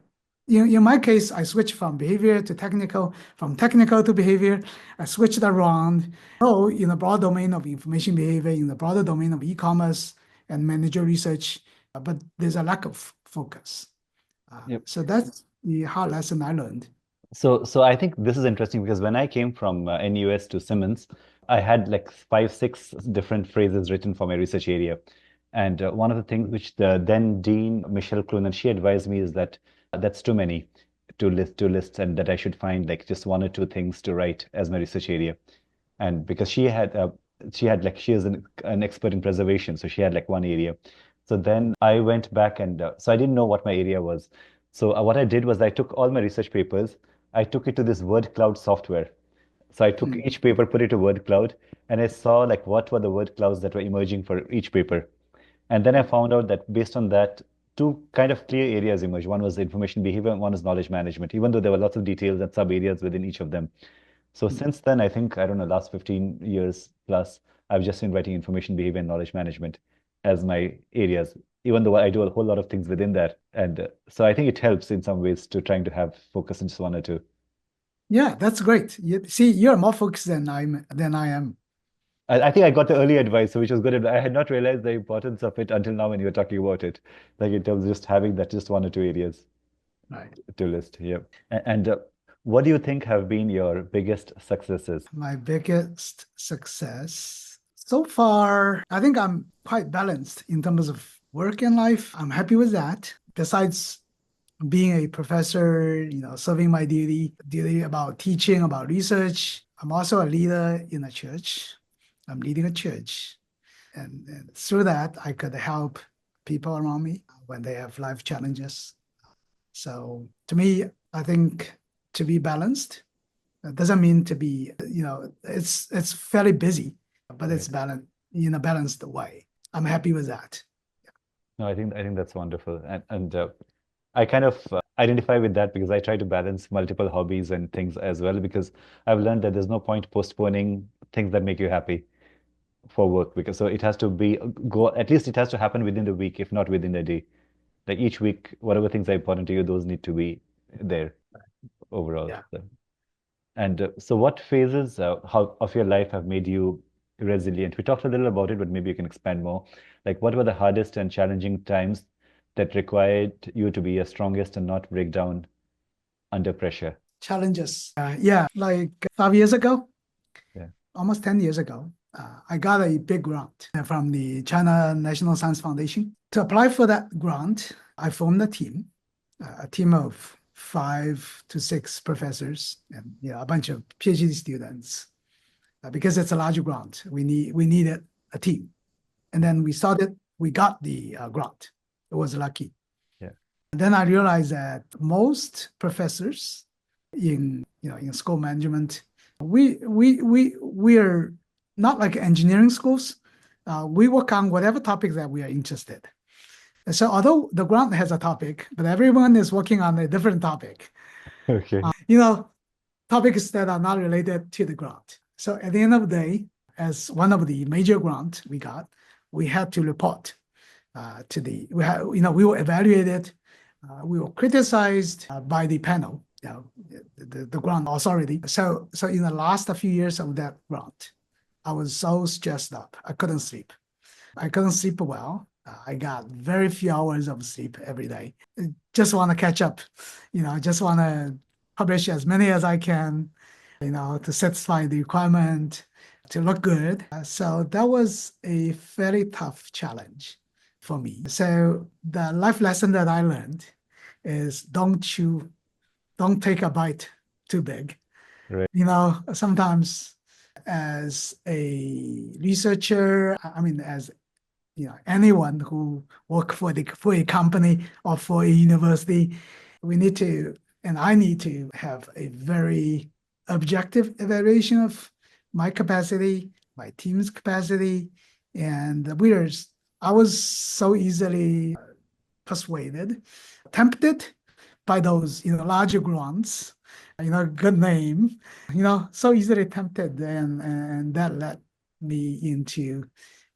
in my case, I switched from behavior to technical, from technical to behavior. I switched around. Oh, in the broad domain of information behavior, in the broader domain of e-commerce and manager research, but there's a lack of focus. Yep. So that's the hard lesson I learned. So I think this is interesting because when I came from NUS to Simmons, I had like 5, 6 different phrases written for my research area. And one of the things which the then Dean, Michelle Clunan, she advised me is that that's too many to list, and that I should find like just 1 or 2 things to write as my research area. And because she is an expert in preservation, so she had like one area. So then I went back and so I didn't know what my area was. So what I did was I took all my research papers, I took it to this word cloud software. So I took each paper, put it to word cloud, and I saw like what were the word clouds that were emerging for each paper. And then I found out that based on that, 2 kind of clear areas emerged. One was information behavior and one is knowledge management, even though there were lots of details and sub areas within each of them. So since then, I think, I don't know, last 15 years plus, I've just been writing information behavior and knowledge management as my areas, even though I do a whole lot of things within that. And so I think it helps in some ways to trying to have focus on just 1 or 2. Yeah, that's great. You see, you're more focused than I am. I think I got the early advice, which was good. I had not realized the importance of it until now when you were talking about it, like in terms of just having that just 1 or 2 areas Right. to list. Yeah. And what do you think have been your biggest successes? My biggest success so far, I think I'm quite balanced in terms of work and life. I'm happy with that. Besides being a professor, serving my duty about teaching, about research, I'm also a leader in a church. I'm leading a church. And through that, I could help people around me when they have life challenges. So to me, I think to be balanced doesn't mean to be, it's fairly busy, but it's balanced in a balanced way. I'm happy with that. No, I think that's wonderful. And I kind of identify with that because I try to balance multiple hobbies and things as well because I've learned that there's no point postponing things that make you happy for work because so it has to be at least it has to happen within the week, if not within the day. Like each week, whatever things are important to you, those need to be there overall. Yeah. And so what phases of your life have made you resilient? We talked a little about it, but maybe you can expand more. Like what were the hardest and challenging times that required you to be your strongest and not break down under pressure? Challenges. Yeah, like 5 years ago, Yeah. almost 10 years ago, I got a big grant from the China National Science Foundation. To apply for that grant, I formed a team of 5 to 6 professors and a bunch of PhD students. Because it's a large grant, we needed a team. And then we got the grant. It was lucky. Yeah. And then I realized that most professors in school management, we're not like engineering schools. We work on whatever topic that we are interested. And so although the grant has a topic, but everyone is working on a different topic. Okay. Topics that are not related to the grant. So at the end of the day, as one of the major grants we got, we had to report we were evaluated, we were criticized by the panel, the grant authority. So in the last few years of that grant, I was so stressed up. I couldn't sleep. Well. I got very few hours of sleep every day. Just want to catch up, just want to publish as many as I can, to satisfy the requirement, to look good. So that was a very tough challenge. for me. So the life lesson that I learned is don't take a bite too big. Right. Sometimes as a researcher, I mean, as anyone who work for a company or for a university, we need to, and I need to have a very objective evaluation of my capacity, my team's capacity, and I was so easily persuaded, tempted by those, larger grants, good name, so easily tempted, and that led me into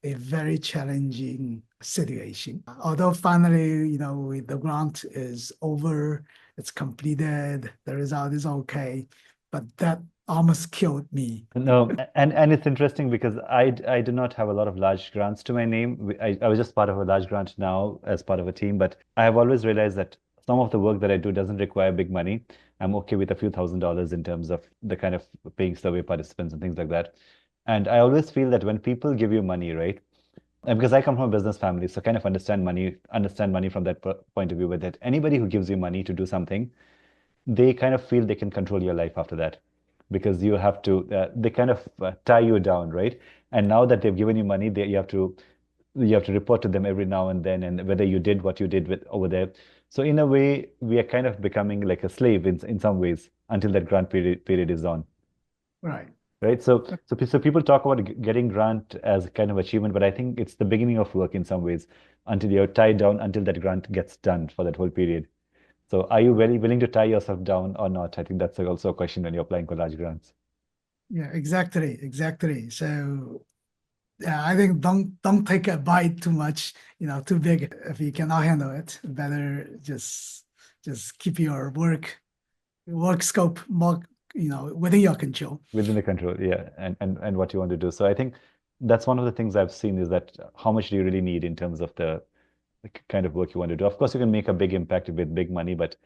a very challenging situation. Although finally, the grant is over, it's completed, the result is okay, but that almost killed me. No, and it's interesting because I do not have a lot of large grants to my name. I was just part of a large grant now as part of a team, but I have always realized that some of the work that I do doesn't require big money. I'm okay with a few $1,000s in terms of the kind of paying survey participants and things like that. And I always feel that when people give you money, right? And because I come from a business family, so kind of understand money from that point of view, with that anybody who gives you money to do something, they kind of feel they can control your life after that because you have to they kind of tie you down, right? And now that they've given you money, you have to report to them every now and then, and whether you did what you did with over there. So in a way, we are kind of becoming like a slave in some ways until that grant period is on. Right. Right. So people talk about getting grant as kind of achievement, but I think it's the beginning of work in some ways until you're tied down until that grant gets done for that whole period. So are you very willing to tie yourself down or not? I think that's also a question when you're applying for large grants. Yeah, exactly. So yeah, I think don't take a bite too much, too big. If you cannot handle it, better just keep your work scope more, within your control. Within the control, yeah, and what you want to do. So I think that's one of the things I've seen is that how much do you really need in terms of the kind of work you want to do? Of course, you can make a big impact with big money, but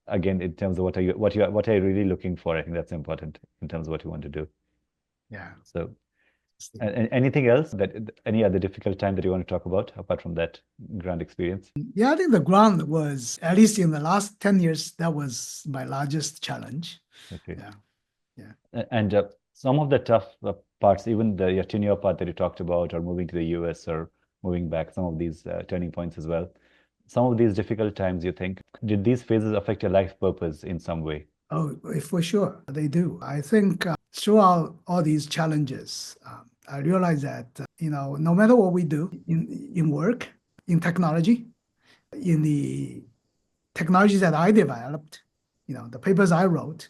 again, in terms of what are you really looking for? I think that's important in terms of what you want to do. Yeah. So, and anything else any other difficult time that you want to talk about apart from that grant experience? Yeah, I think the ground was, at least in the last 10 years, that was my largest challenge. Okay. Yeah. Yeah. And some of the tough parts, even your tenure part that you talked about, or moving to the US or moving back, some of these turning points as well. Some of these difficult times, you think, did these phases affect your life purpose in some way? Oh, for sure, they do. I think throughout all these challenges, I realize that, no matter what we do in work, in technology, in the technologies that I developed, the papers I wrote,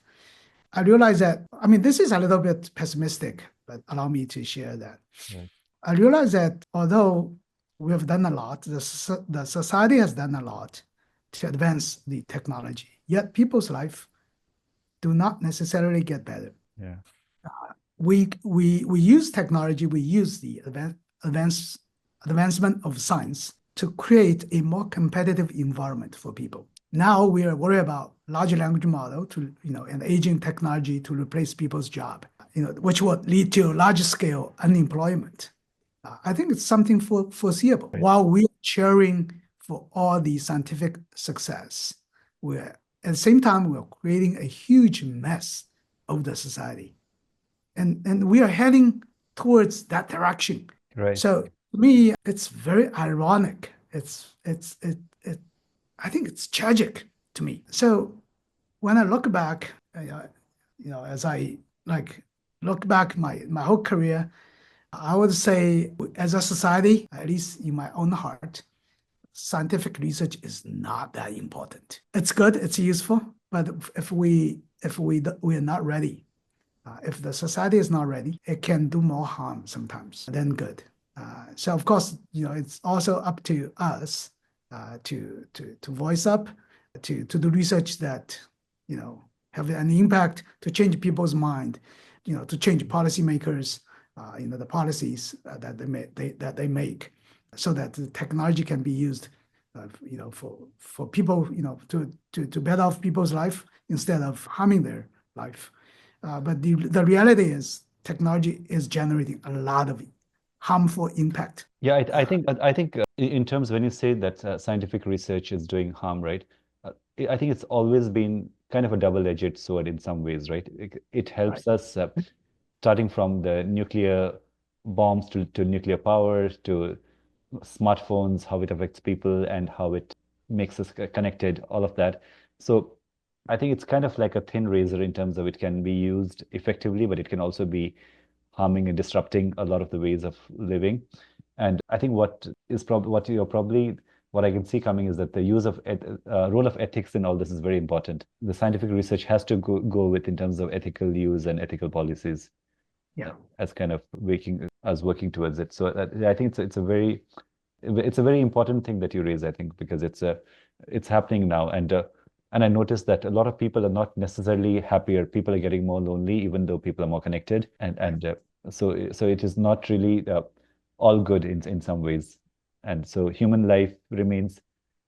I realized that, I mean, this is a little bit pessimistic, but allow me to share that. Right. I realized that although we have done a lot, the society has done a lot to advance the technology, yet people's life do not necessarily get better. Yeah. We use technology, we use the advancement of science to create a more competitive environment for people. Now we are worried about large language model and aging technology to replace people's job, which would lead to large scale unemployment. I think it's something foreseeable. Right. While we are cheering for all the scientific success, we're at the same time we're creating a huge mess of the society, and we are heading towards that direction. Right. So to me, it's very ironic. I think it's tragic to me. So when I look back, as I look back my whole career, I would say as a society, at least in my own heart, scientific research is not that important. It's good, it's useful, but if we are not ready, if the society is not ready, it can do more harm sometimes than good. So of course, it's also up to us to voice up, to do research that have an impact to change people's mind, to change policymakers, the policies that they make, so that the technology can be used, for people, to better off people's life instead of harming their life. But the reality is technology is generating a lot of harmful impact. Yeah, I think in terms when you say that scientific research is doing harm, right? I think it's always been kind of a double-edged sword in some ways, right? It Right. helps us starting from the nuclear bombs to nuclear power to smartphones, how it affects people and how it makes us connected, all of that. So I think it's kind of like a thin razor in terms of it can be used effectively, but it can also be harming and disrupting a lot of the ways of living. And I think what I can see coming is that the use of role of ethics in all this is very important. The scientific research has to go with in terms of ethical use and ethical policies Yeah. as kind of working towards it. So I think it's a very important thing that you raise, I think, because it's happening now. And I noticed that a lot of people are not necessarily happier. People are getting more lonely, even though people are more connected. So it is not really all good in some ways. And so human life remains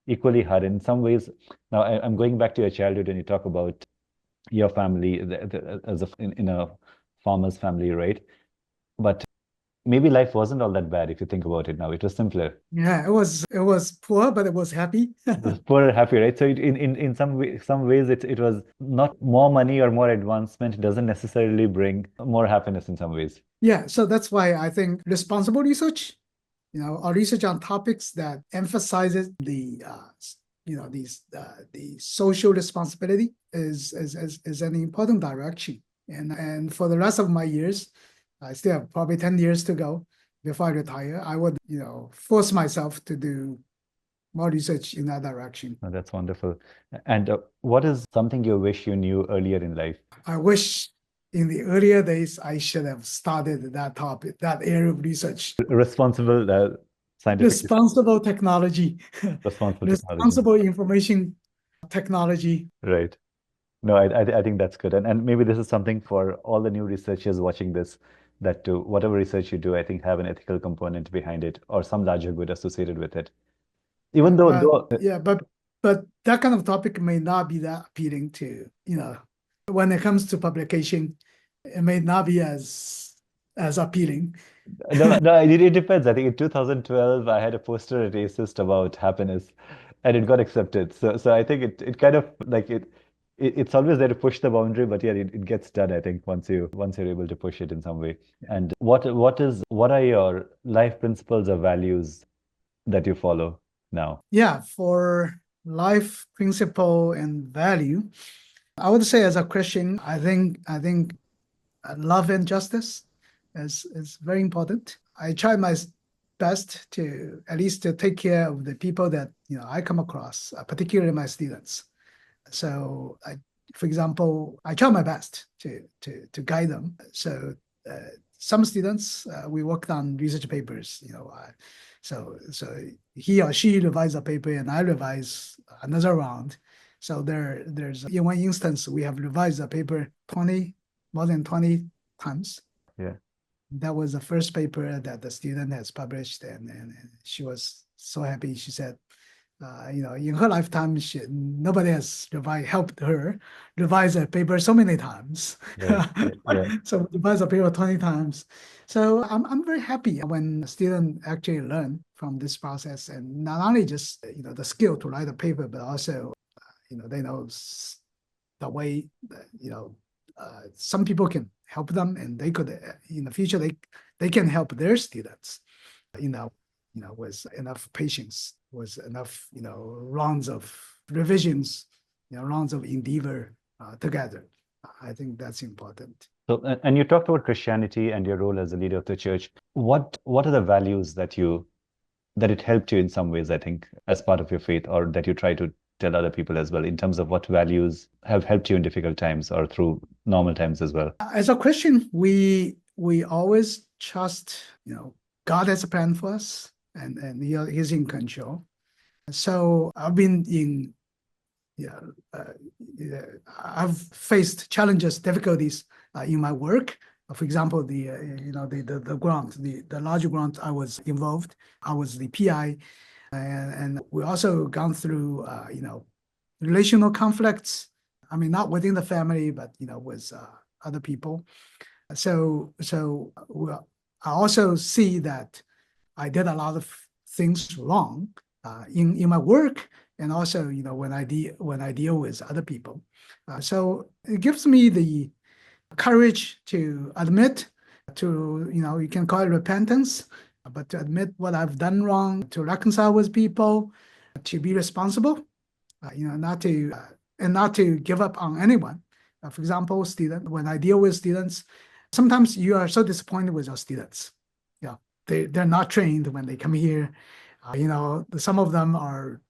equally hard in some ways. Now I'm going back to your childhood and you talk about your family in a farmer's family, right? But maybe life wasn't all that bad if you think about it now. It was simpler. Yeah, it was poor, but it was happy. It was poorer, happy, right? So in some ways it was not more money or more advancement. It doesn't necessarily bring more happiness in some ways. Yeah, so that's why I think responsible research, or research on topics that emphasizes the social responsibility is an important direction. And for the rest of my years, I still have probably 10 years to go before I retire. I would, force myself to do more research in that direction. Oh, that's wonderful. And what is something you wish you knew earlier in life? I wish in the earlier days I should have started that topic, that area of research. Responsible scientific Responsible technology, responsible technology. responsible information technology. Right. No, I think that's good. And maybe this is something for all the new researchers watching this, that to whatever research you do, I think have an ethical component behind it or some larger good associated with it. Even though, But though yeah, but that kind of topic may not be that appealing to, when it comes to publication, it may not be as appealing. no, it depends. I think in 2012, I had a poster at ACEST about happiness, and it got accepted. So I think it kind of like it's always there to push the boundary, but yeah, it gets done. I think once you're able to push it in some way. And what are your life principles or values that you follow now? Yeah, for life principle and value, I would say as a Christian, I think love and justice is very important. I try my best to at least to take care of the people that I come across, particularly my students. So for example, I try my best to guide them. So some students we worked on research papers. So he or she revise a paper and I revise another round. So there's in one instance we have revised a paper more than 20 times. Yeah. That was the first paper that the student has published, and she was so happy. She said, in her lifetime, nobody has helped her revise a paper so many times. Right. Yeah. So revise a paper 20 times. So I'm very happy when students actually learn from this process, and not only just the skill to write a paper, but also they know the way that, some people can help them, and they could in the future they can help their students, with enough patience, with enough rounds of revisions, rounds of endeavor together. I think that's important. So, and you talked about Christianity and your role as a leader of the church. What are the values that it helped you in some ways, I think, as part of your faith, or that you try to tell other people as well, in terms of what values have helped you in difficult times or through normal times as well? As a Christian, we always trust, God has a plan for us, and He's in control. So I've been in, I've faced challenges, difficulties in my work. For example, the grant, the larger grant I was involved, I was the PI, and we also gone through relational conflicts. I mean, not within the family, but with other people. So I also see that I did a lot of things wrong in my work, and also when I deal with other people. So it gives me the courage to admit, to you can call it repentance, but to admit what I've done wrong, to reconcile with people, to be responsible, not to and not to give up on anyone. For example, when I deal with students, sometimes you are so disappointed with your students. Yeah, they're not trained when they come here. Some of them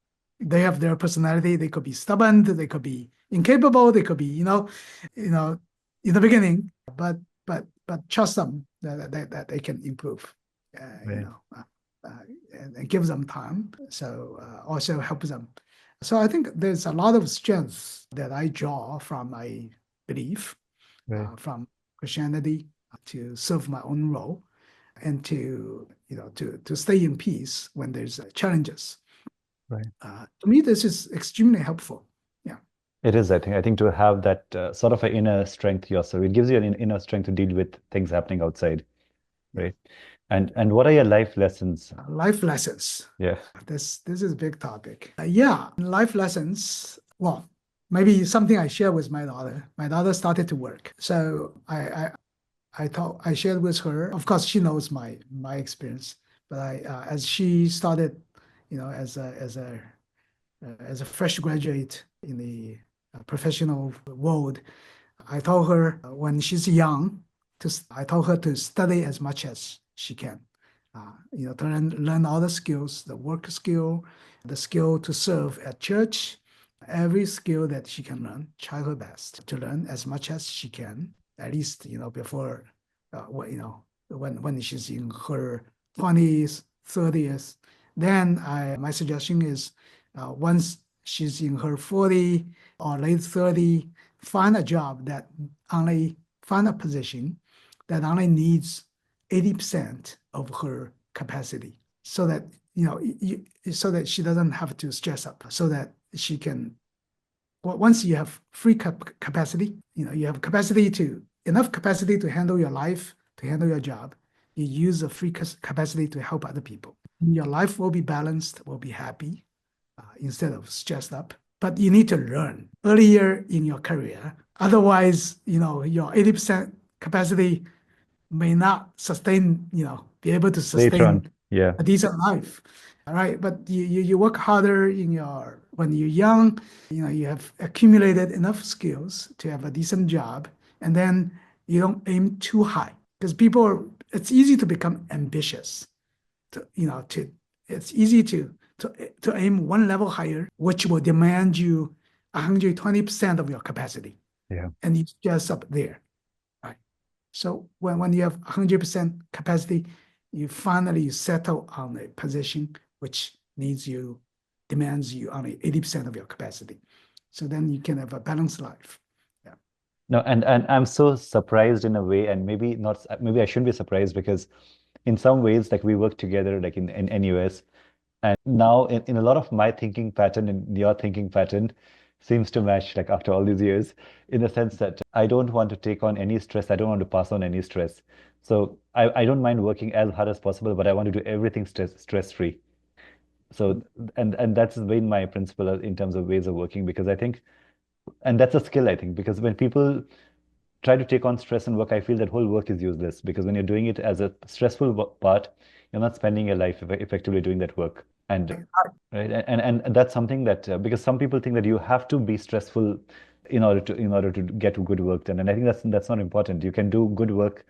they have their personality. They could be stubborn. They could be incapable. They could be, in the beginning. But trust them that they can improve. Right. And give them time. So also help them. So I think there's a lot of strength that I draw from my belief, Right. from Christianity, to serve my own role, and to stay in peace when there's challenges. Right. To me, this is extremely helpful. Yeah. It is, I think. I think to have that sort of an inner strength yourself, it gives you an inner strength to deal with things happening outside, right? And what are your life lessons? Life lessons. Yeah. This is a big topic. Yeah, life lessons. Well, maybe something I share with my daughter. My daughter started to work, so I shared with her. Of course, she knows my experience, but as she started, as a fresh graduate in the professional world, I told her when she's young, I told her to study as much as she can. To learn all the skills, the work skill, the skill to serve at church, every skill that she can learn, try her best to learn as much as she can, at least, before, when she's in her 20s, 30s. Then my suggestion is once she's in her 40 or late 30, find a position that only needs 80% of her capacity, so that so that she doesn't have to stress up, so that she can. Well, once you have free capacity, you have enough capacity to handle your life, to handle your job. You use the free capacity to help other people. Your life will be balanced, will be happy, instead of stressed up. But you need to learn earlier in your career. Otherwise, your 80% capacity may not be able to Later on. sustain Yeah. a decent life. All right. But you work harder when you're young, you have accumulated enough skills to have a decent job, and then you don't aim too high, because it's easy to become ambitious. It's easy to aim one level higher, which will demand you 120% of your capacity. Yeah. And you just up there. Right. So when you have 100% capacity, you finally settle on a position which demands you only 80% of your capacity. So then you can have a balanced life. Yeah. No, and I'm so surprised in a way, and maybe not, maybe I shouldn't be surprised, because in some ways, like, we work together, like in NUS, and now in a lot of my thinking pattern and your thinking pattern seems to match, like, after all these years, in the sense that I don't want to take on any stress. I don't want to pass on any stress. So I don't mind working as hard as possible, but I want to do everything stress-free. So, and that's been my principle in terms of ways of working, because I think, and that's a skill, I think, because when people try to take on stress and work, I feel that whole work is useless, because when you're doing it as a stressful part, you're not spending your life effectively doing that work. And right, and that's something that because some people think that you have to be stressful in order to get good work done, and I think that's not important. You can do good work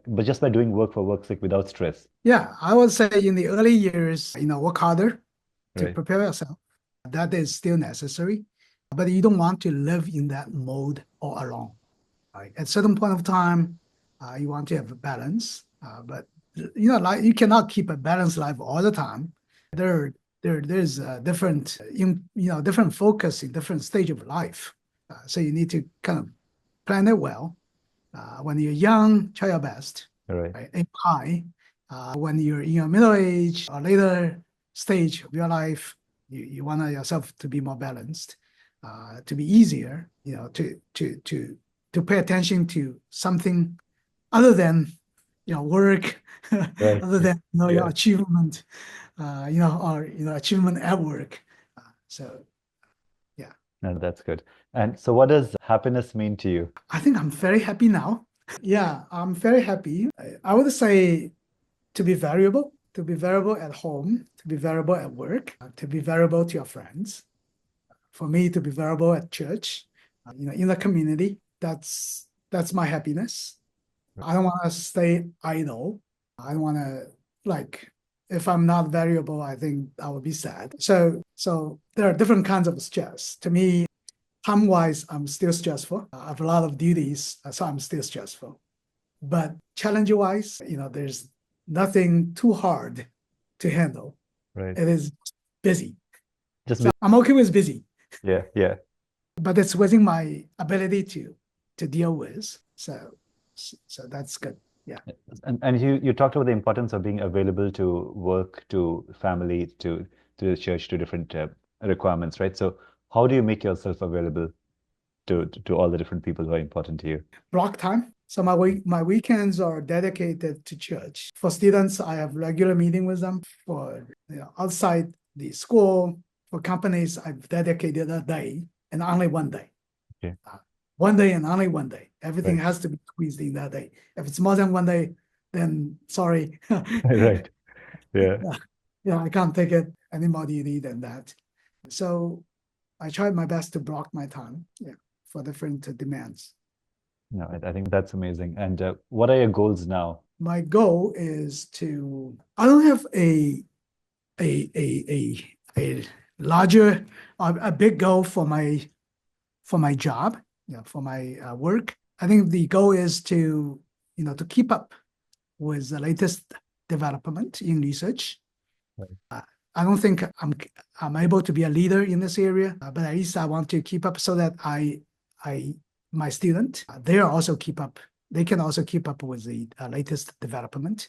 but just by doing work for work's sake without stress. Yeah, I would say in the early years, work harder to Right. prepare yourself. That is still necessary, but you don't want to live in that mode all along. Right? At a certain point of time, you want to have a balance, but like you cannot keep a balanced life all the time. There's a different focus in different stage of life. So you need to kind of plan it well. When you're young, try your best, Right. right? Aim high. When you're in your middle age or later stage of your life, you want yourself to be more balanced, to be easier, to pay attention to something other than work Right. other than your Yeah. achievement, or achievement at work. So yeah, No, that's good. And so what does happiness mean to you? I think I'm very happy now. Yeah, I'm very happy. I would say to be variable at home, to be variable at work, to be variable to your friends. For me, to be variable at church, in the community. That's my happiness. I don't want to stay idle. I don't want to like if I'm not variable, I think I would be sad. So there are different kinds of stress. To me, time-wise, I'm still stressful. I have a lot of duties, so I'm still stressful. But challenge-wise, there's nothing too hard to handle. Right. It is busy. Just So be, I'm okay with busy, yeah, yeah. but it's within my ability to deal with. So that's good. Yeah. And you talked about the importance of being available to work, to family, to the church, to different requirements, right? So how do you make yourself available to all the different people who are important to you? Block time. So my weekends are dedicated to church. For students, I have regular meeting with them. For outside the school, for companies, I've dedicated a day and only one day. Okay. One day and only one day. Everything Right. has to be squeezed in that day. If it's more than one day, then sorry. Right. Yeah. Yeah, yeah, I can't take it any more duty than that. So I tried my best to block my time, yeah, for different demands. No, I think that's amazing. And what are your goals now? My goal is I don't have a larger, a big goal for my job, for my work. I think the goal is to keep up with the latest development in research. Right. I don't think I'm able to be a leader in this area, but at least I want to keep up so that I my student they can also keep up with the latest development.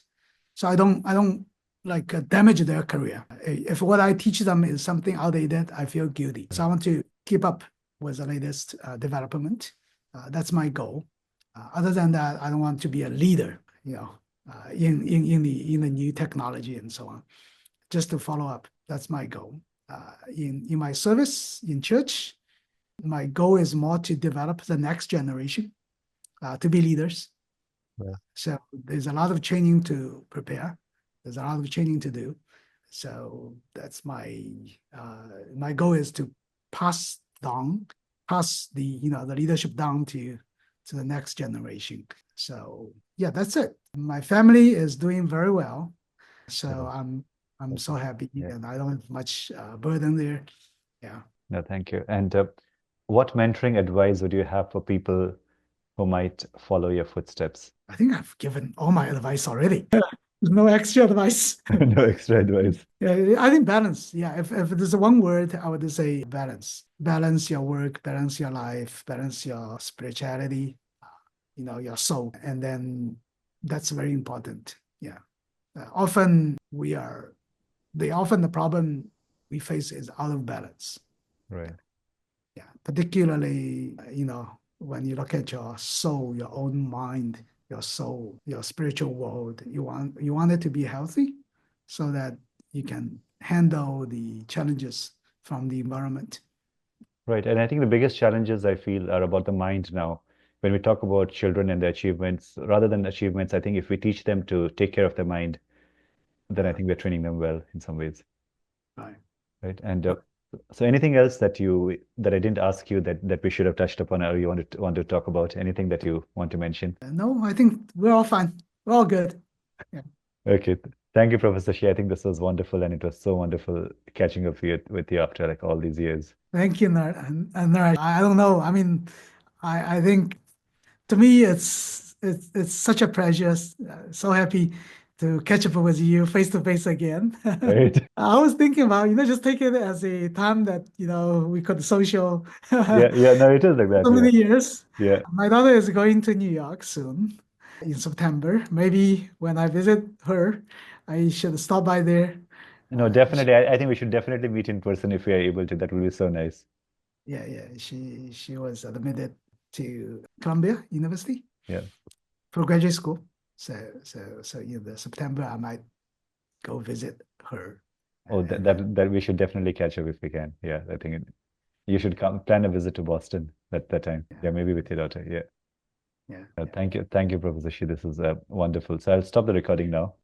So I don't like damage their career. If what I teach them is something outdated, I feel guilty. So I want to keep up with the latest development. That's my goal. Other than that, I don't want to be a leader, in the new technology and so on. Just to follow up, that's my goal. In my service in church, my goal is more to develop the next generation to be leaders. Yeah. So there's a lot of training to prepare. There's a lot of training to do. So that's my goal is to pass the leadership down to the next generation. So yeah, that's it. My family is doing very well. So Right. I'm so happy Yeah. and I don't have much burden there. Yeah. No, thank you. And what mentoring advice would you have for people who might follow your footsteps? I think I've given all my advice already. There's no extra advice. No extra advice. Yeah, I think balance. Yeah, if there's one word, I would say balance. Balance your work, balance your life, balance your spirituality, your soul. And then that's very important. Yeah. Often the problem we face is out of balance. Right. Yeah, particularly, when you look at your soul, your own mind, your soul, your spiritual world, you want it to be healthy so that you can handle the challenges from the environment. Right. And I think the biggest challenges I feel are about the mind now. When we talk about children and their achievements, rather than achievements, I think if we teach them to take care of their mind, then I think we're training them well in some ways. Right. Right. And so anything else that I didn't ask you that we should have touched upon or you want to talk about? Anything that you want to mention? No, I think we're all fine. We're all good. Yeah. Okay. Thank you, Professor Shi. I think this was wonderful and it was so wonderful catching up with you after like all these years. Thank you, Nar. And Nar, I don't know. I mean, I think to me, it's such a pleasure. So happy to catch up with you face to face again. Right. I was thinking about, just take it as a time that, we could social Yeah. so Yeah. No, it is like that. Yeah. many years. Yeah. My daughter is going to New York soon in September. Maybe when I visit her, I should stop by there. No, She, definitely. I think we should definitely meet in person if we are able to. That would be so nice. yeah, yeah. She was admitted to Columbia University Yeah. for graduate school. So the September I might go visit her. Oh, that we should definitely catch up if we can. Yeah, I think you should come plan a visit to Boston at that time. Yeah, maybe with your daughter. Yeah. Yeah. Thank you, Professor Shi. This is wonderful. So I'll stop the recording now.